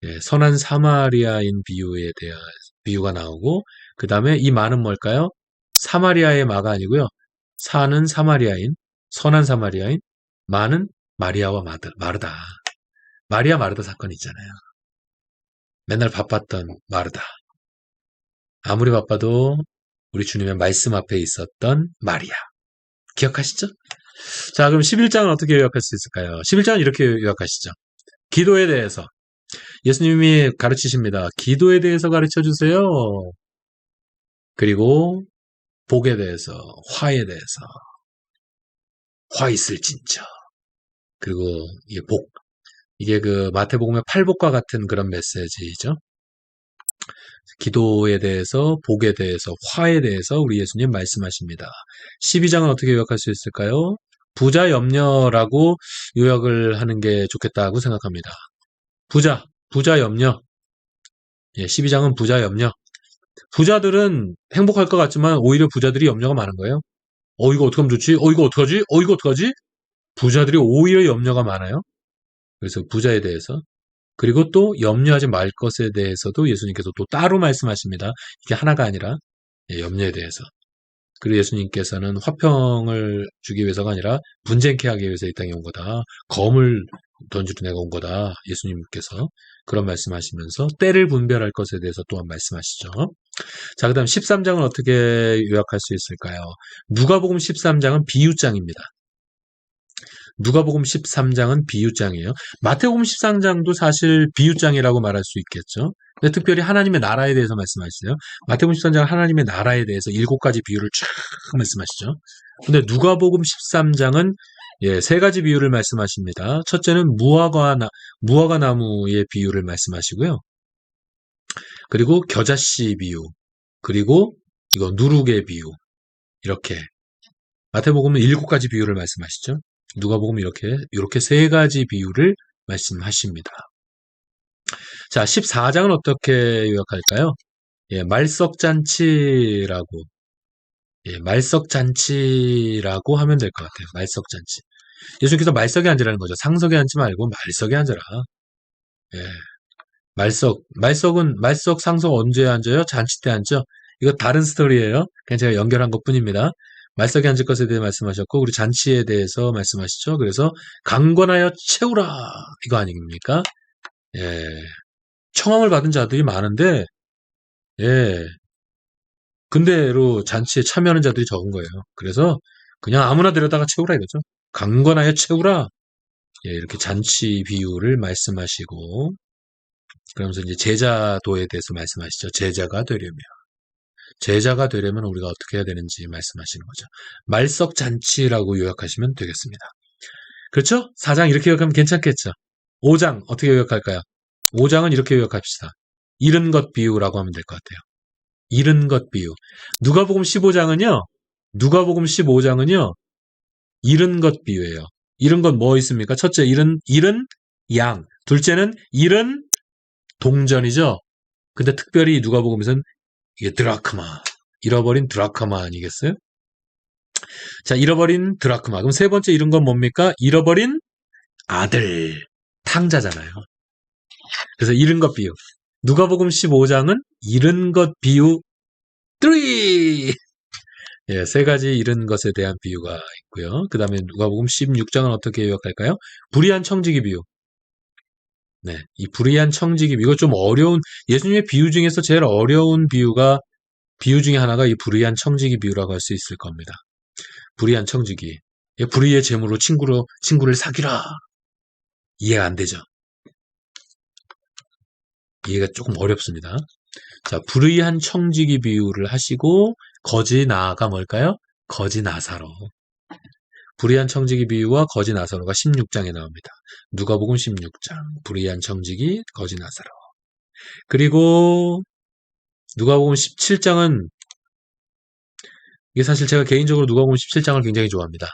예, 선한 사마리아인 비유에 대한 비유가 나오고, 그 다음에 이 말은 뭘까요? 사마리아의 마가 아니고요. 사는 사마리아인, 선한 사마리아인, 마는 마리아와 마르다. 마리아 마르다 사건 있잖아요. 맨날 바빴던 마르다. 아무리 바빠도 우리 주님의 말씀 앞에 있었던 마리아. 기억하시죠? 자, 그럼 11장은 어떻게 요약할 수 있을까요? 11장은 이렇게 요약하시죠. 기도에 대해서. 예수님이 가르치십니다. 기도에 대해서 가르쳐 주세요. 그리고 복에 대해서, 화에 대해서. 화 있을진저. 그리고 이게 복. 이게 그 마태복음의 팔복과 같은 그런 메시지죠. 기도에 대해서, 복에 대해서, 화에 대해서 우리 예수님 말씀하십니다. 12장은 어떻게 요약할 수 있을까요? 부자 염려라고 요약을 하는 게 좋겠다고 생각합니다. 부자 염려. 예, 12장은 부자 염려. 부자들은 행복할 것 같지만 오히려 부자들이 염려가 많은 거예요. 이거 어떻게 하면 좋지? 이거 어떡하지? 이거 어떡하지? 부자들이 오히려 염려가 많아요. 그래서 부자에 대해서. 그리고 또 염려하지 말 것에 대해서도 예수님께서 또 따로 말씀하십니다. 이게 하나가 아니라 염려에 대해서. 그리고 예수님께서는 화평을 주기 위해서가 아니라 분쟁케 하기 위해서 이 땅에 온 거다. 검을 던지러 내가 온 거다. 예수님께서 그런 말씀하시면서 때를 분별할 것에 대해서 또한 말씀하시죠. 자, 그 다음 13장은 어떻게 요약할 수 있을까요? 누가복음 13장은 비유장입니다. 누가복음 13장은 비유장이에요. 마태복음 13장도 사실 비유장이라고 말할 수 있겠죠. 근데 특별히 하나님의 나라에 대해서 말씀하시죠. 마태복음 13장은 하나님의 나라에 대해서 7가지 비유를 쫙 말씀하시죠. 근데 누가복음 13장은 예, 3가지 비유를 말씀하십니다. 첫째는 무화과 나무의 비유를 말씀하시고요. 그리고 겨자씨 비유, 그리고 이거 누룩의 비유. 이렇게 마태복음은 7가지 비유를 말씀하시죠. 누가복음 이렇게 3가지 비유를 말씀하십니다. 자, 14장은 어떻게 요약할까요? 예, 말석잔치라고 하면 될 것 같아요. 말석잔치. 예수님께서 말석에 앉으라는 거죠. 상석에 앉지 말고 말석에 앉아라. 예, 말석, 상석 언제 앉아요? 잔치 때 앉죠? 이거 다른 스토리예요. 그냥 제가 연결한 것 뿐입니다. 말석에 앉을 것에 대해 말씀하셨고, 우리 잔치에 대해서 말씀하시죠. 그래서 강권하여 채우라 이거 아닙니까? 예, 청함을 받은 자들이 많은데, 예, 근데로 잔치에 참여하는 자들이 적은 거예요. 그래서 그냥 아무나 데려다가 채우라 이거죠. 강권하여 채우라. 예, 이렇게 잔치 비유를 말씀하시고, 그러면서 이제 제자도에 대해서 말씀하시죠. 제자가 되려면 우리가 어떻게 해야 되는지 말씀하시는 거죠. 말석잔치라고 요약하시면 되겠습니다. 그렇죠? 4장 이렇게 요약하면 괜찮겠죠? 5장 어떻게 요약할까요? 5장은 이렇게 요약합시다. 잃은 것 비유라고 하면 될 것 같아요. 잃은 것 비유. 누가복음 15장은요. 잃은 것 비유예요. 잃은 것 뭐 있습니까? 첫째, 잃은 양. 둘째는 잃은 동전이죠. 근데 특별히 누가복음에서는 이게 드라크마. 잃어버린 드라크마 아니겠어요? 자, 잃어버린 드라크마. 그럼 세 번째 잃은 건 뭡니까? 잃어버린 아들. 탕자잖아요. 그래서 잃은 것 비유. 누가복음 15장은 잃은 것 비유 3! 예, 3가지 잃은 것에 대한 비유가 있고요. 그 다음에 누가복음 16장은 어떻게 요약할까요? 불의한 청지기 비유. 네, 이 불의한 청지기 비유. 이거 좀 어려운, 예수님의 비유 중에서 제일 어려운 비유 중에 하나가 이 불의한 청지기 비유라고 할 수 있을 겁니다. 불의한 청지기. 예, 불의의 재물로 친구를 사귀라. 이해가 안 되죠. 이해가 조금 어렵습니다. 자, 불의한 청지기 비유를 하시고 거지 나가 뭘까요? 거지 나사로. 불의한 청지기 비유와 거지 나사로가 16장에 나옵니다. 누가복음 16장. 불의한 청지기, 거지 나사로. 그리고 누가복음 17장은 이게 사실 제가 개인적으로 누가복음 17장을 굉장히 좋아합니다.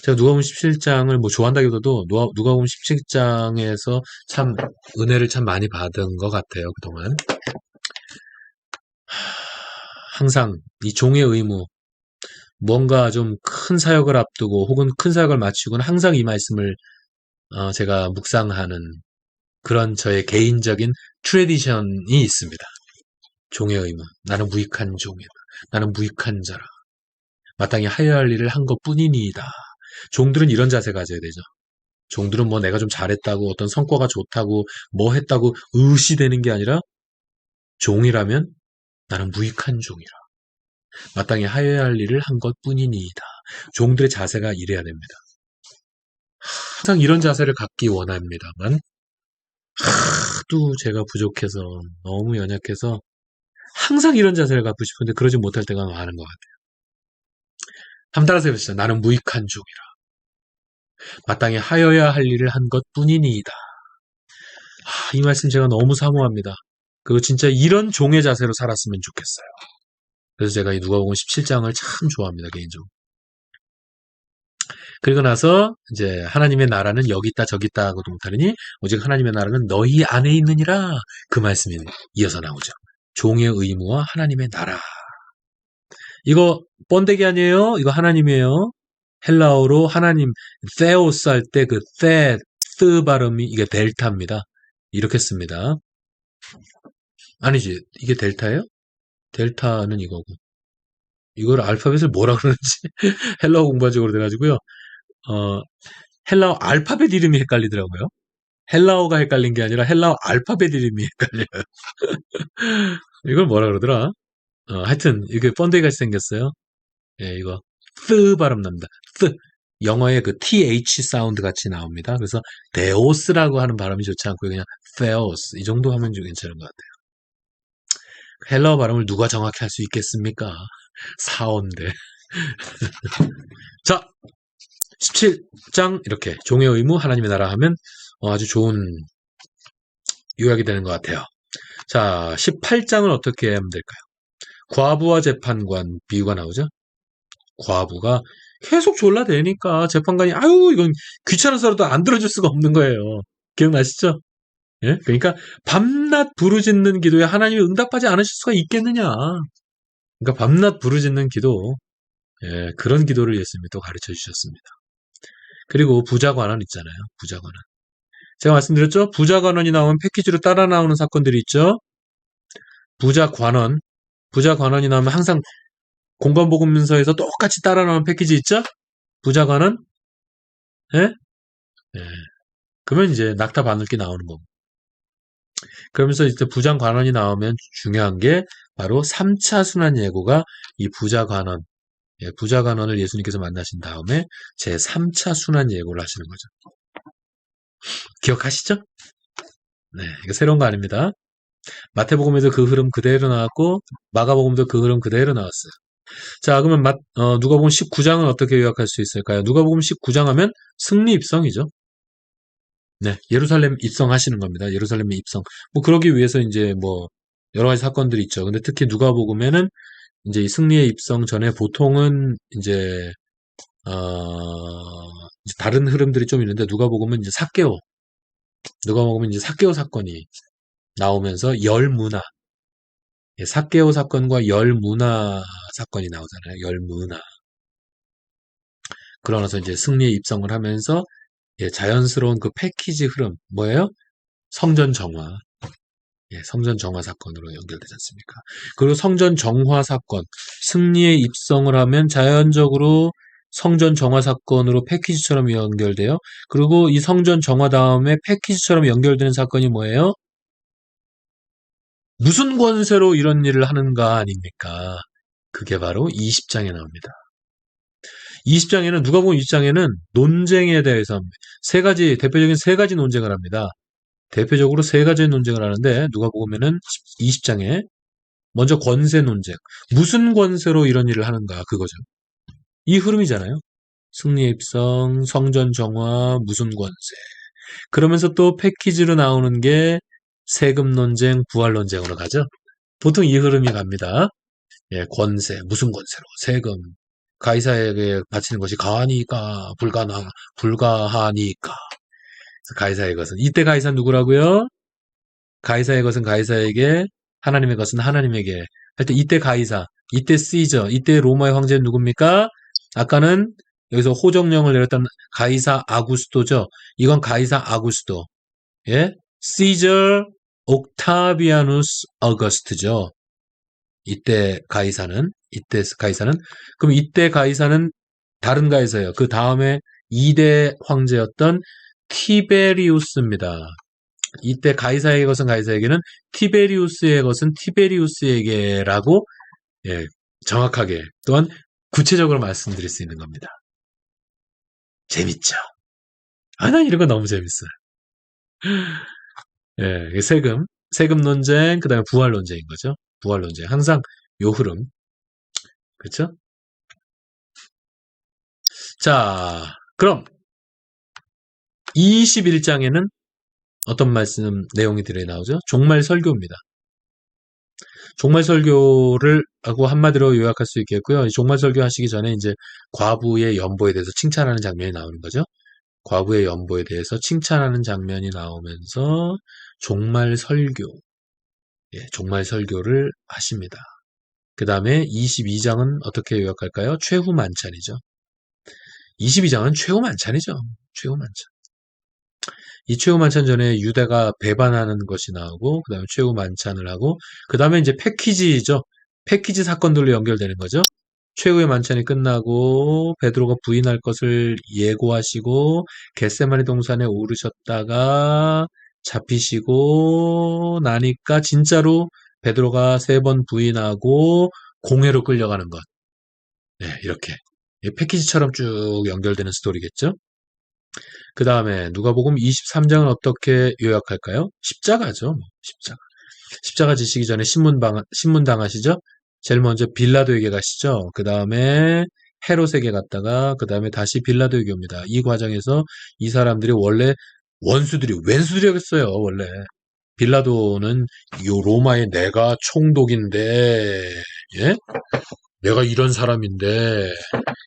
제가 누가복음 17장을 뭐 좋아한다기보다도 누가복음 17장에서 참 은혜를 참 많이 받은 것 같아요. 그동안. 항상 이 종의 의무, 뭔가 좀 큰 사역을 앞두고 혹은 큰 사역을 마치고는 항상 이 말씀을 제가 묵상하는 그런 저의 개인적인 트레디션이 있습니다. 종의 의무. 나는 무익한 종이다. 나는 무익한 자라. 마땅히 하여야 할 일을 한 것뿐이니이다. 종들은 이런 자세 가져야 되죠. 종들은 뭐 내가 좀 잘했다고 어떤 성과가 좋다고 뭐 했다고 의시되는 게 아니라 종이라면 나는 무익한 종이라. 마땅히 하여야 할 일을 한 것뿐이니이다. 종들의 자세가 이래야 됩니다. 항상 이런 자세를 갖기 원합니다만 하도 제가 부족해서 너무 연약해서 항상 이런 자세를 갖고 싶은데 그러지 못할 때가 많은 것 같아요. 한번 따라서 해보시죠. 나는 무익한 종이라. 마땅히 하여야 할 일을 한 것뿐이니이다. 이 말씀 제가 너무 사모합니다. 그리고 진짜 이런 종의 자세로 살았으면 좋겠어요. 그래서 제가 이 누가복음 17장을 참 좋아합니다. 개인적으로. 그리고 나서 이제 하나님의 나라는 여기 있다 저기 있다 하고도 못하느니 오직 하나님의 나라는 너희 안에 있느니라. 그 말씀이 이어서 나오죠. 종의 의무와 하나님의 나라. 이거 번데기 아니에요? 이거 하나님이에요. 헬라어로 하나님 theos 할 때 그 the 발음이 이게 델타입니다. 이렇게 씁니다. 아니지, 이게 델타예요? 델타는 이거고. 이걸 알파벳을 뭐라 그러는지 헬라어 공부한 지 오래돼가지고요. 헬라어 알파벳 이름이 헷갈리더라고요. 헬라어가 헷갈린 게 아니라 헬라어 알파벳 이름이 헷갈려요. 이걸 뭐라 그러더라? 하여튼 이게 번데기 같이 생겼어요. 예, 이거 뜨 발음 납니다. 뜨. 영어의 그 th 사운드 같이 나옵니다. 그래서 데오스라고 하는 발음이 좋지 않고 그냥 theos 이 정도 하면 좀 괜찮은 것 같아요. 헬라어 발음을 누가 정확히 할 수 있겠습니까? 사어인데. 자, 17장 이렇게 종의 의무 하나님의 나라 하면 아주 좋은 요약이 되는 것 같아요. 자, 18장은 어떻게 하면 될까요? 과부와 재판관 비유가 나오죠. 과부가 계속 졸라대니까 재판관이 아유 이건 귀찮아서라도 안 들어줄 수가 없는 거예요. 기억나시죠? 예? 그러니까 밤낮 부르짖는 기도에 하나님이 응답하지 않으실 수가 있겠느냐. 그러니까 밤낮 부르짖는 기도, 예, 그런 기도를 예수님이 또 가르쳐 주셨습니다. 그리고 부자관원 있잖아요. 부자관원. 제가 말씀드렸죠? 부자관원이 나오면 패키지로 따라 나오는 사건들이 있죠. 부자관원이 나오면 항상 공관복음서에서 똑같이 따라 나오는 패키지 있죠? 부자관원? 예? 예. 그러면 이제 낙타 바늘기 나오는 거고. 그러면서 이제 부장관원이 나오면 중요한 게 바로 3차 순환 예고가 이 부자관원, 예, 부자관원을 예수님께서 만나신 다음에 제 3차 순환 예고를 하시는 거죠. 기억하시죠? 네, 이거 새로운 거 아닙니다. 마태복음에도 그 흐름 그대로 나왔고 마가복음도 그 흐름 그대로 나왔어요. 자, 그러면 누가복음 19장은 어떻게 요약할 수 있을까요? 누가복음 19장 하면 승리 입성이죠. 네, 예루살렘 입성하시는 겁니다. 예루살렘에 입성. 뭐 그러기 위해서 이제 뭐 여러 가지 사건들이 있죠. 근데 특히 누가복음에는 이제 이 승리의 입성 전에 보통은 이제 이제 다른 흐름들이 좀 있는데 누가복음은 이제 누가복음은 이제 삭개오 사건이 나오면서 열문화, 예, 삭개오 사건과 열문화 사건이 나오잖아요. 열문화. 그러나서 이제 승리의 입성을 하면서 예, 자연스러운 그 패키지 흐름 뭐예요? 성전 정화. 예, 성전 정화 사건으로 연결되지 않습니까? 그리고 성전 정화 사건, 승리의 입성을 하면 자연적으로 성전 정화 사건으로 패키지처럼 연결돼요. 그리고 이 성전 정화 다음에 패키지처럼 연결되는 사건이 뭐예요? 무슨 권세로 이런 일을 하는가 아닙니까? 그게 바로 20장에 나옵니다. 20장에는 누가복음 20장에는 논쟁에 대해서 대표적인 세 가지 논쟁을 합니다. 대표적으로 세 가지의 논쟁을 하는데 누가복음에는 20장에 먼저 권세 논쟁. 무슨 권세로 이런 일을 하는가 그거죠. 이 흐름이잖아요. 승리의 입성, 성전 정화, 무슨 권세. 그러면서 또 패키지로 나오는 게 세금 논쟁, 부활 논쟁으로 가죠. 보통 이 흐름이 갑니다. 예, 권세, 무슨 권세로, 세금, 가이사에게 바치는 것이 가하니까, 불가하니까. 가이사의 것은. 이때 가이사는 누구라고요? 가이사의 것은 가이사에게, 하나님의 것은 하나님에게. 할 때 이때 가이사, 이때 시저, 이때 로마의 황제는 누굽니까? 아까는 여기서 호정령을 내렸던 가이사 아구스토죠. 이건 가이사 아구스토. 예? 시저 옥타비아누스 어거스트죠. 이때 가이사는 그럼 이때 가이사는 다른 가이사예요. 그 다음에 2대 황제였던 티베리우스입니다. 이때 가이사의 것은 가이사에게는 티베리우스의 것은 티베리우스에게라고 예, 정확하게 또한 구체적으로 말씀드릴 수 있는 겁니다. 재밌죠? 난 이런 거 너무 재밌어요. 예, 세금 논쟁, 그 다음에 부활 논쟁인 거죠. 부활 논쟁. 항상 요 흐름. 그렇죠? 자, 그럼 21장에는 어떤 말씀 내용이 들어 나오죠? 종말 설교입니다. 종말 설교를 하고 한마디로 요약할 수 있겠고요. 종말 설교 하시기 전에 이제 과부의 연보에 대해서 칭찬하는 장면이 나오는 거죠. 과부의 연보에 대해서 칭찬하는 장면이 나오면서 종말 설교, 예, 종말 설교를 하십니다. 그 다음에 22장은 어떻게 요약할까요? 최후 만찬이죠. 22장은 최후 만찬이죠. 최후 만찬. 이 최후 만찬 전에 유다가 배반하는 것이 나오고, 그 다음에 최후 만찬을 하고, 그 다음에 이제 패키지죠. 패키지 사건들로 연결되는 거죠. 최후의 만찬이 끝나고, 베드로가 부인할 것을 예고하시고, 겟세마네 동산에 오르셨다가, 잡히시고, 나니까 진짜로 베드로가 3번 부인하고, 공회로 끌려가는 것. 네, 이렇게. 패키지처럼 쭉 연결되는 스토리겠죠. 그 다음에 누가복음 23장은 어떻게 요약할까요? 십자가죠. 십자가. 십자가 지시기 전에 신문당하시죠? 제일 먼저 빌라도에게 가시죠. 그 다음에 헤롯에게 갔다가 그 다음에 다시 빌라도에게 옵니다. 이 과정에서 이 사람들이 원래 왼수들이었어요. 원래. 빌라도는 요 로마의 내가 총독인데, 예? 내가 이런 사람인데,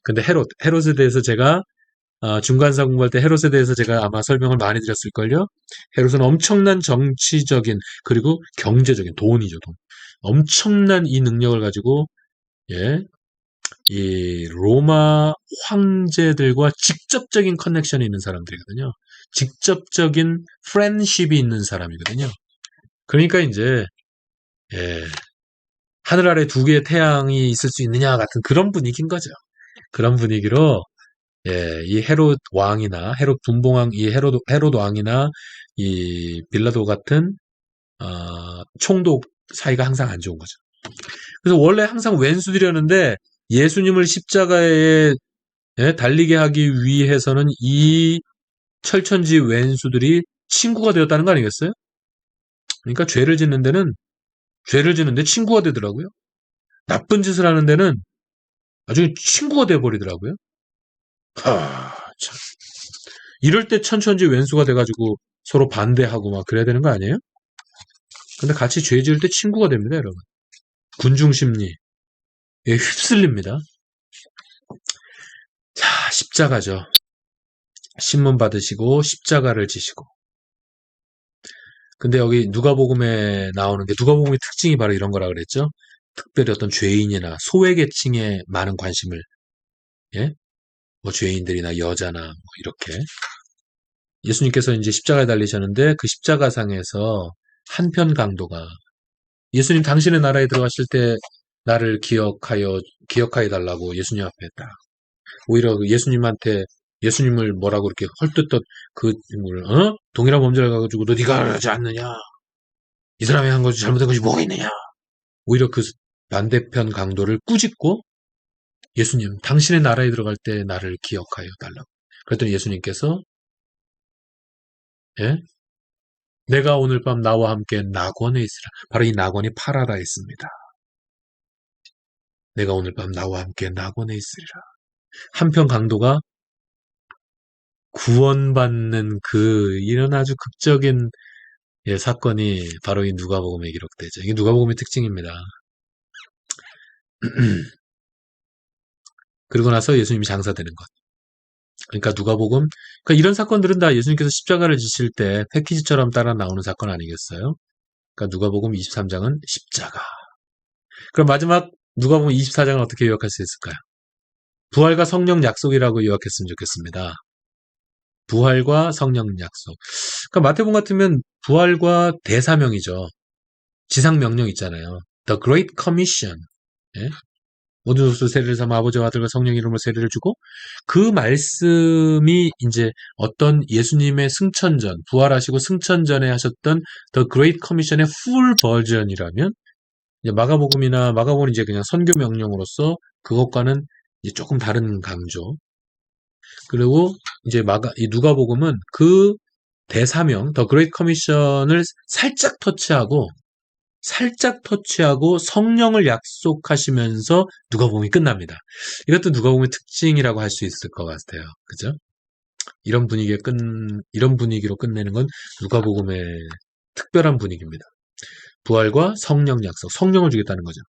근데 헤롯에 대해서 제가 중간사 공부할 때 헤롯에 대해서 제가 아마 설명을 많이 드렸을걸요? 헤롯은 엄청난 정치적인, 그리고 경제적인, 돈이죠, 돈. 엄청난 이 능력을 가지고, 예, 이 로마 황제들과 직접적인 커넥션이 있는 사람들이거든요. 직접적인 프렌십이 있는 사람이거든요. 그러니까 이제, 예, 하늘 아래 2개의 태양이 있을 수 있느냐 같은 그런 분위기인 거죠. 그런 분위기로, 예, 이 헤롯 왕이나 헤롯 분봉왕 이 헤롯 왕이나 이 빌라도 같은 총독 사이가 항상 안 좋은 거죠. 그래서 원래 항상 왼수들이었는데 예수님을 십자가에 달리게 하기 위해서는 이 철천지 왼수들이 친구가 되었다는 거 아니겠어요? 그러니까 죄를 짓는데 친구가 되더라고요. 나쁜 짓을 하는 데는 나중에 친구가 돼버리더라고요. 참. 이럴 때 천천지 왼수가 돼가지고 서로 반대하고 막 그래야 되는 거 아니에요? 근데 같이 죄 지을 때 친구가 됩니다, 여러분. 군중심리에 휩쓸립니다. 자, 십자가죠. 신문 받으시고 십자가를 지시고. 근데 여기 누가복음에 나오는 게 누가복음의 특징이 바로 이런 거라 그랬죠. 특별히 어떤 죄인이나 소외계층에 많은 관심을, 예? 뭐 죄인들이나 여자나 뭐 이렇게. 예수님께서 이제 십자가에 달리셨는데 그 십자가상에서 한편 강도가 예수님 당신의 나라에 들어가실 때 나를 기억하여 달라고 예수님 앞에 딱 오히려 예수님을 뭐라고 이렇게 헐뜯던 그 인물을 동일한 범죄를 가지고 너 네가 하지 않느냐 이 사람이 한 것이 잘못된 것이 뭐가 있느냐 오히려 그 반대편 강도를 꾸짖고 예수님 당신의 나라에 들어갈 때 나를 기억하여 달라고 그랬더니 예수님께서 예? 내가 오늘 밤 나와 함께 낙원에 있으라. 바로 이 낙원이 파라다이스입니다. 내가 오늘 밤 나와 함께 낙원에 있으리라. 한편 강도가 구원받는 이런 아주 극적인 사건이 바로 이 누가복음에 기록되죠. 이게 누가복음의 특징입니다. 그리고 나서 예수님이 장사되는 것. 그러니까 누가복음, 그러니까 이런 사건들은 다 예수님께서 십자가를 지실 때 패키지처럼 따라 나오는 사건 아니겠어요? 그러니까 누가복음 23장은 십자가. 그럼 마지막 누가복음 24장은 어떻게 요약할 수 있을까요? 부활과 성령 약속이라고 요약했으면 좋겠습니다. 부활과 성령 약속. 그러니까 마태복음 같으면 부활과 대사명이죠. 지상명령 있잖아요. The Great Commission. 예? 모든 족속 세례를 삼아 아버지와 아들과 성령 이름으로 세례를 주고 그 말씀이 이제 어떤 예수님의 승천전, 부활하시고 승천전에 하셨던 The Great Commission의 full version이라면 이제 마가복음은 이제 그냥 선교 명령으로서 그것과는 이제 조금 다른 강조. 그리고 이제 이 누가복음은 그 대사명, The Great Commission을 살짝 터치하고 성령을 약속하시면서 누가복음이 끝납니다. 이것도 누가복음의 특징이라고 할 수 있을 것 같아요. 그죠? 이런 분위기로 끝내는 건 누가복음의 특별한 분위기입니다. 부활과 성령 약속, 성령을 주겠다는 거죠.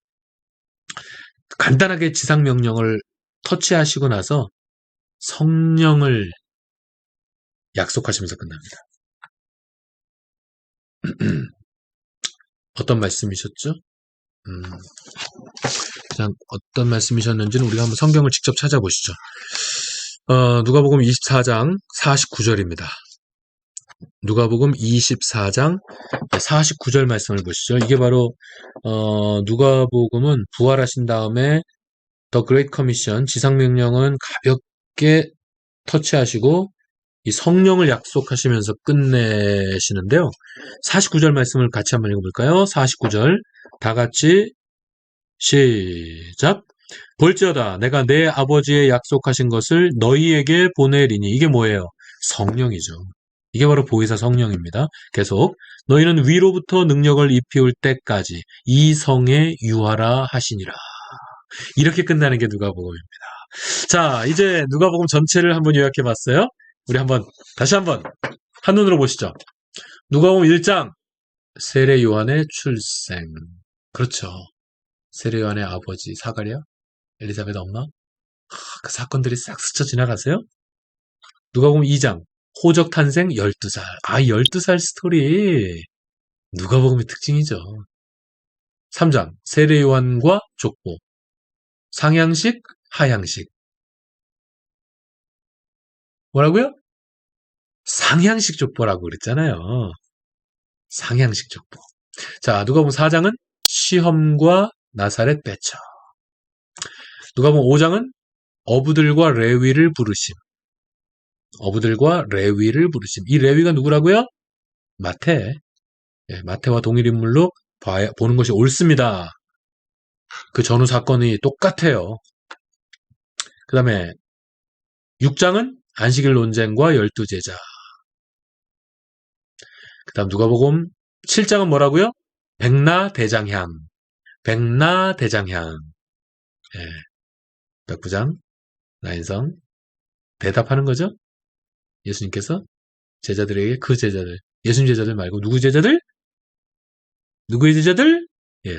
간단하게 지상명령을 터치하시고 나서 성령을 약속하시면서 끝납니다. 어떤 말씀이셨죠? 그냥 어떤 말씀이셨는지는 우리가 한번 성경을 직접 찾아보시죠. 누가복음 24장 49절입니다. 누가복음 24장 49절 말씀을 보시죠. 이게 바로 누가복음은 부활하신 다음에 The Great Commission, 지상명령은 가볍게 터치하시고 이 성령을 약속하시면서 끝내시는데요. 49절 말씀을 같이 한번 읽어볼까요? 49절 다 같이 시작. 볼지어다 내가 내 아버지의 약속하신 것을 너희에게 보내리니. 이게 뭐예요? 성령이죠. 이게 바로 보혜사 성령입니다. 계속 너희는 위로부터 능력을 입히올 때까지 이 성에 유하라 하시니라. 이렇게 끝나는 게 누가복음입니다. 자, 이제 누가복음 전체를 한번 요약해 봤어요. 우리 다시 한번 한눈으로 보시죠. 누가복음 1장 세례 요한의 출생. 그렇죠. 세례 요한의 아버지 사가랴, 엘리사벳 엄마. 그 사건들이 싹 스쳐 지나가세요. 누가복음 2장 호적 탄생 12살. 12살 스토리. 누가복음의 특징이죠. 3장 세례 요한과 족보. 상향식, 하향식. 뭐라고요? 상향식 족보라고 그랬잖아요. 상향식 족보. 자, 누가복음 4장은 시험과 나사렛 배처. 누가복음 5장은 어부들과 레위를 부르심. 이 레위가 누구라고요? 마태. 마태와 동일 인물로 보는 것이 옳습니다. 그 전후 사건이 똑같아요. 그 다음에 6장은 안식일 논쟁과 12제자. 그 다음 누가복음 7장은 뭐라고요? 백나대장향. 백부장, 나인성 대답하는 거죠. 예수님께서 제자들에게 예수님 제자들 말고 누구의 제자들?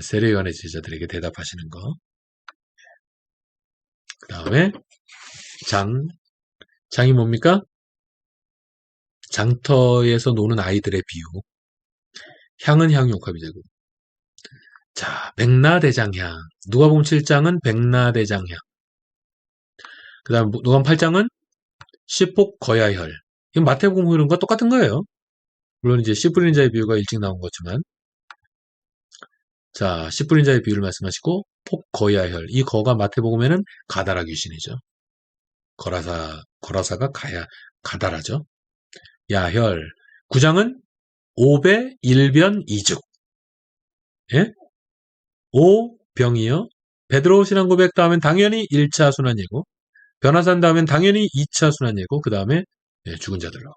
세례 요한의 제자들에게 대답하시는 거. 그 다음에 장이 뭡니까? 장터에서 노는 아이들의 비유. 향은 향유옥합이 되고. 자, 백나대장향. 누가복음 7장은 백나대장향. 그 다음 누가복음 8장은 시폭 거야혈. 이건 마태복음 흐름과 똑같은 거예요. 물론 이제 씨 뿌린 자의 비유가 일찍 나온 거지만. 자, 씨 뿌린 자의 비유를 말씀하시고 폭 거야혈. 이 거가 마태복음에는 가다라 귀신이죠. 거라사가 가다라죠. 야혈. 9장은 오배 일변 이죽. 예? 오병이요. 베드로 신앙 고백 다음엔 당연히 1차 순환 예고. 변화산 다음엔 당연히 2차 순환 예고. 그 다음에 죽은 자들로.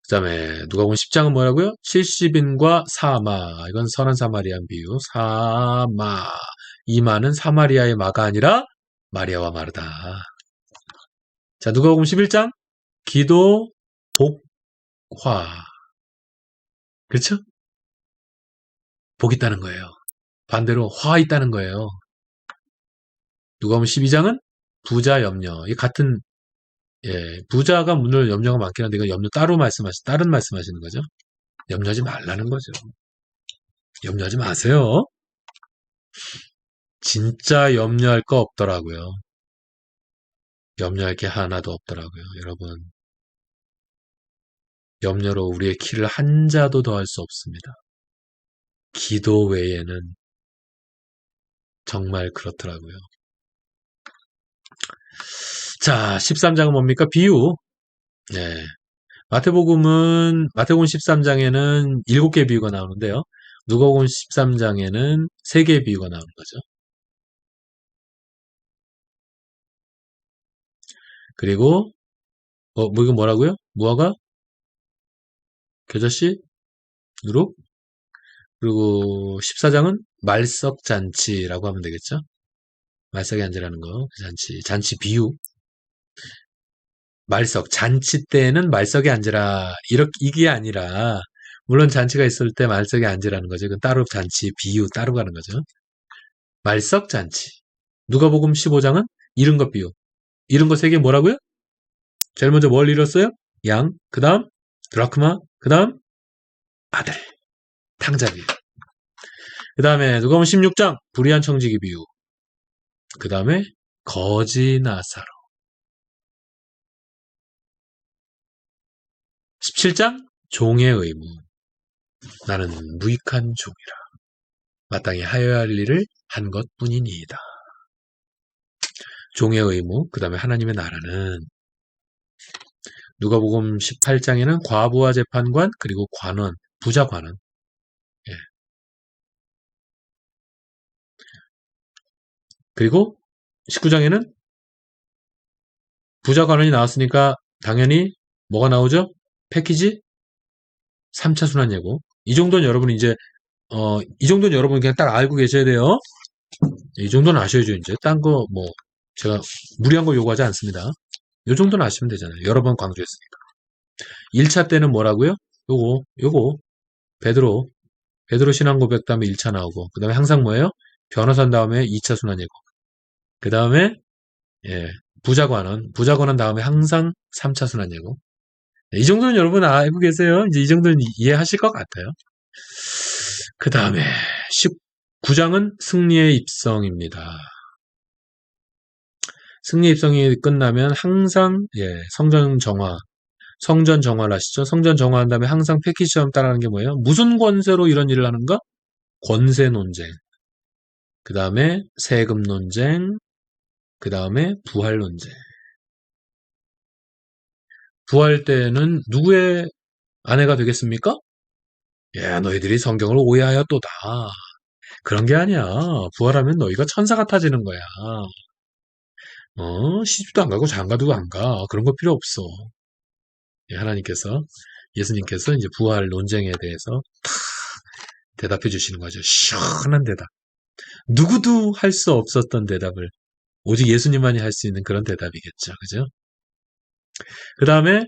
그 다음에 누가복음 10장은 뭐라고요? 70인과 사마. 이건 선한 사마리안 비유. 사마. 이 마는 사마리아의 마가 아니라 마리아와 마르다. 자, 누가복음 11장 기도 복화. 그렇죠? 복 있다는 거예요. 반대로 화 있다는 거예요. 누가복음 12장은 부자 염려. 이 같은 부자가 물론 염려가 많긴 한데 이건 염려 다른 말씀하시는 거죠. 염려하지 말라는 거죠. 염려하지 마세요. 진짜 염려할 거 없더라고요. 염려할 게 하나도 없더라고요. 여러분, 염려로 우리의 키를 한 자도 더 할 수 없습니다. 기도 외에는 정말 그렇더라고요. 자, 13장은 뭡니까? 비유. 네. 마태복음 13장에는 7개의 비유가 나오는데요. 누가복음 13장에는 3개의 비유가 나오는 거죠. 그리고 이거 뭐라고요? 무화과? 겨자씨? 누룩? 그리고 14장은 말석잔치라고 하면 되겠죠? 말석에 앉으라는 거. 잔치 비유. 잔치 때는 말석에 앉으라. 이게 아니라, 물론 잔치가 있을 때 말석에 앉으라는 거죠. 이건 따로 잔치 비유 따로 가는 거죠. 말석잔치. 누가복음 15장은 잃은 것 비유. 잃은 것 3개 뭐라고요? 제일 먼저 뭘 잃었어요? 양. 그 다음, 드라크마. 그 다음, 아들. 탕자 비유. 그 다음에 누가복음 16장 불의한 청지기 비유. 그 다음에 거지 나사로. 17장 종의 의무. 나는 무익한 종이라. 마땅히 하여야 할 일을 한 것뿐이니이다. 종의 의무, 그 다음에 하나님의 나라는 누가복음 18장에는 과부와 재판관 그리고 관원, 부자 관원. 예. 그리고 19장에는 부자 관원이 나왔으니까 당연히 뭐가 나오죠? 패키지 3차 순환예고. 이 정도는 여러분 이제 이 정도는 여러분 그냥 딱 알고 계셔야 돼요. 이 정도는 아셔야죠. 이제 딴 거 뭐 제가 무리한 거 요구하지 않습니다. 이 정도는 아시면 되잖아요. 여러 번 강조했으니까. 1차 때는 뭐라고요? 요거 베드로 신앙 고백 다음에 1차 나오고 그 다음에 항상 뭐예요? 변호사 다음에 2차 순환예고 그 다음에 부자관원 다음에 항상 3차 순환예고 이 정도는 여러분 알고 계세요. 이제 이 정도는 이해하실 것 같아요. 그 다음에 19장은 승리의 입성입니다. 승리의 입성이 끝나면 항상 성전 정화를 하시죠. 성전 정화한 다음에 항상 패키지 시험 따라하는 게 뭐예요? 무슨 권세로 이런 일을 하는가? 권세 논쟁. 그 다음에 세금 논쟁. 그 다음에 부활 논쟁. 부활 때는 누구의 아내가 되겠습니까? 너희들이 성경을 오해하였도다. 그런 게 아니야. 부활하면 너희가 천사 같아지는 거야. 시집도 안 가고 장가도 안 가. 그런 거 필요 없어. 예수님께서 이제 부활 논쟁에 대해서 대답해 주시는 거죠. 시원한 대답. 누구도 할 수 없었던 대답을 오직 예수님만이 할 수 있는 그런 대답이겠죠. 그죠? 그 다음에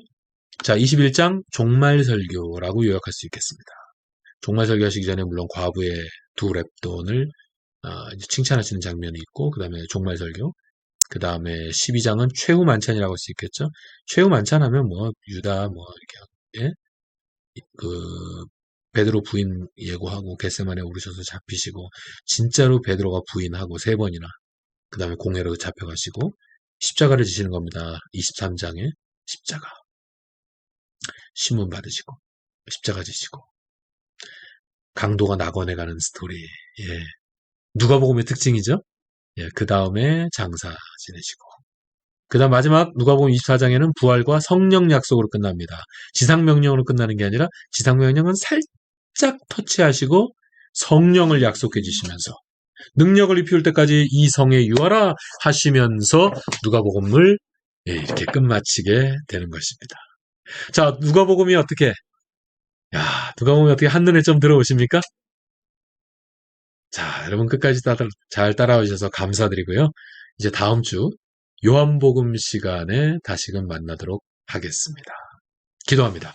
자 21장 종말설교라고 요약할 수 있겠습니다. 종말설교 하시기 전에 물론 과부의 2랩돈을 칭찬하시는 장면이 있고 그 다음에 종말설교 그 다음에 12장은 최후 만찬이라고 할 수 있겠죠. 최후 만찬하면 뭐 유다 뭐 이렇게 베드로 부인 예고하고 겟세마네 오르셔서 잡히시고 진짜로 베드로가 부인하고 3번이나 그 다음에 공회로 잡혀가시고 십자가를 지시는 겁니다. 23장에 십자가 신문 받으시고 십자가 지시고 강도가 낙원에 가는 스토리. 누가복음의 특징이죠. 그 다음에 장사 지내시고 그 다음 마지막 누가복음 24장에는 부활과 성령 약속으로 끝납니다. 지상명령으로 끝나는 게 아니라 지상명령은 살짝 터치하시고 성령을 약속해 주시면서 능력을 입힐 때까지 이 성에 유하라 하시면서 누가복음을 이렇게 끝마치게 되는 것입니다. 자, 누가복음이 어떻게? 야, 누가복음이 어떻게 한눈에 좀 들어오십니까? 자, 여러분 끝까지 잘 따라오셔서 감사드리고요. 이제 다음 주 요한복음 시간에 다시금 만나도록 하겠습니다. 기도합니다.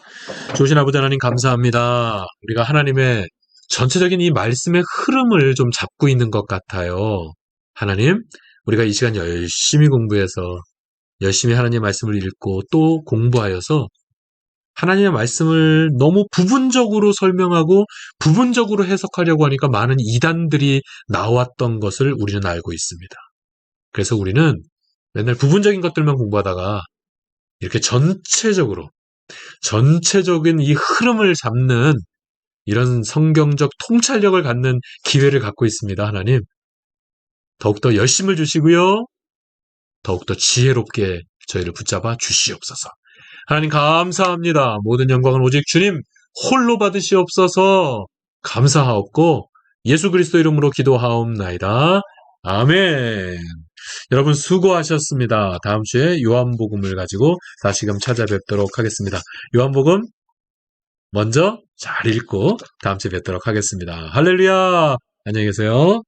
좋으신 아버지 하나님 감사합니다. 우리가 하나님의 전체적인 이 말씀의 흐름을 좀 잡고 있는 것 같아요. 하나님, 우리가 이 시간 열심히 공부해서 열심히 하나님의 말씀을 읽고 또 공부하여서 하나님의 말씀을 너무 부분적으로 설명하고 부분적으로 해석하려고 하니까 많은 이단들이 나왔던 것을 우리는 알고 있습니다. 그래서 우리는 맨날 부분적인 것들만 공부하다가 이렇게 전체적인 이 흐름을 잡는 이런 성경적 통찰력을 갖는 기회를 갖고 있습니다. 하나님, 더욱더 열심을 주시고요. 더욱더 지혜롭게 저희를 붙잡아 주시옵소서. 하나님 감사합니다. 모든 영광은 오직 주님 홀로 받으시옵소서. 감사하옵고 예수 그리스도 이름으로 기도하옵나이다. 아멘. 여러분 수고하셨습니다. 다음 주에 요한복음을 가지고 다시금 찾아뵙도록 하겠습니다. 요한복음 먼저 잘 읽고 다음 주에 뵙도록 하겠습니다. 할렐루야. 안녕히 계세요.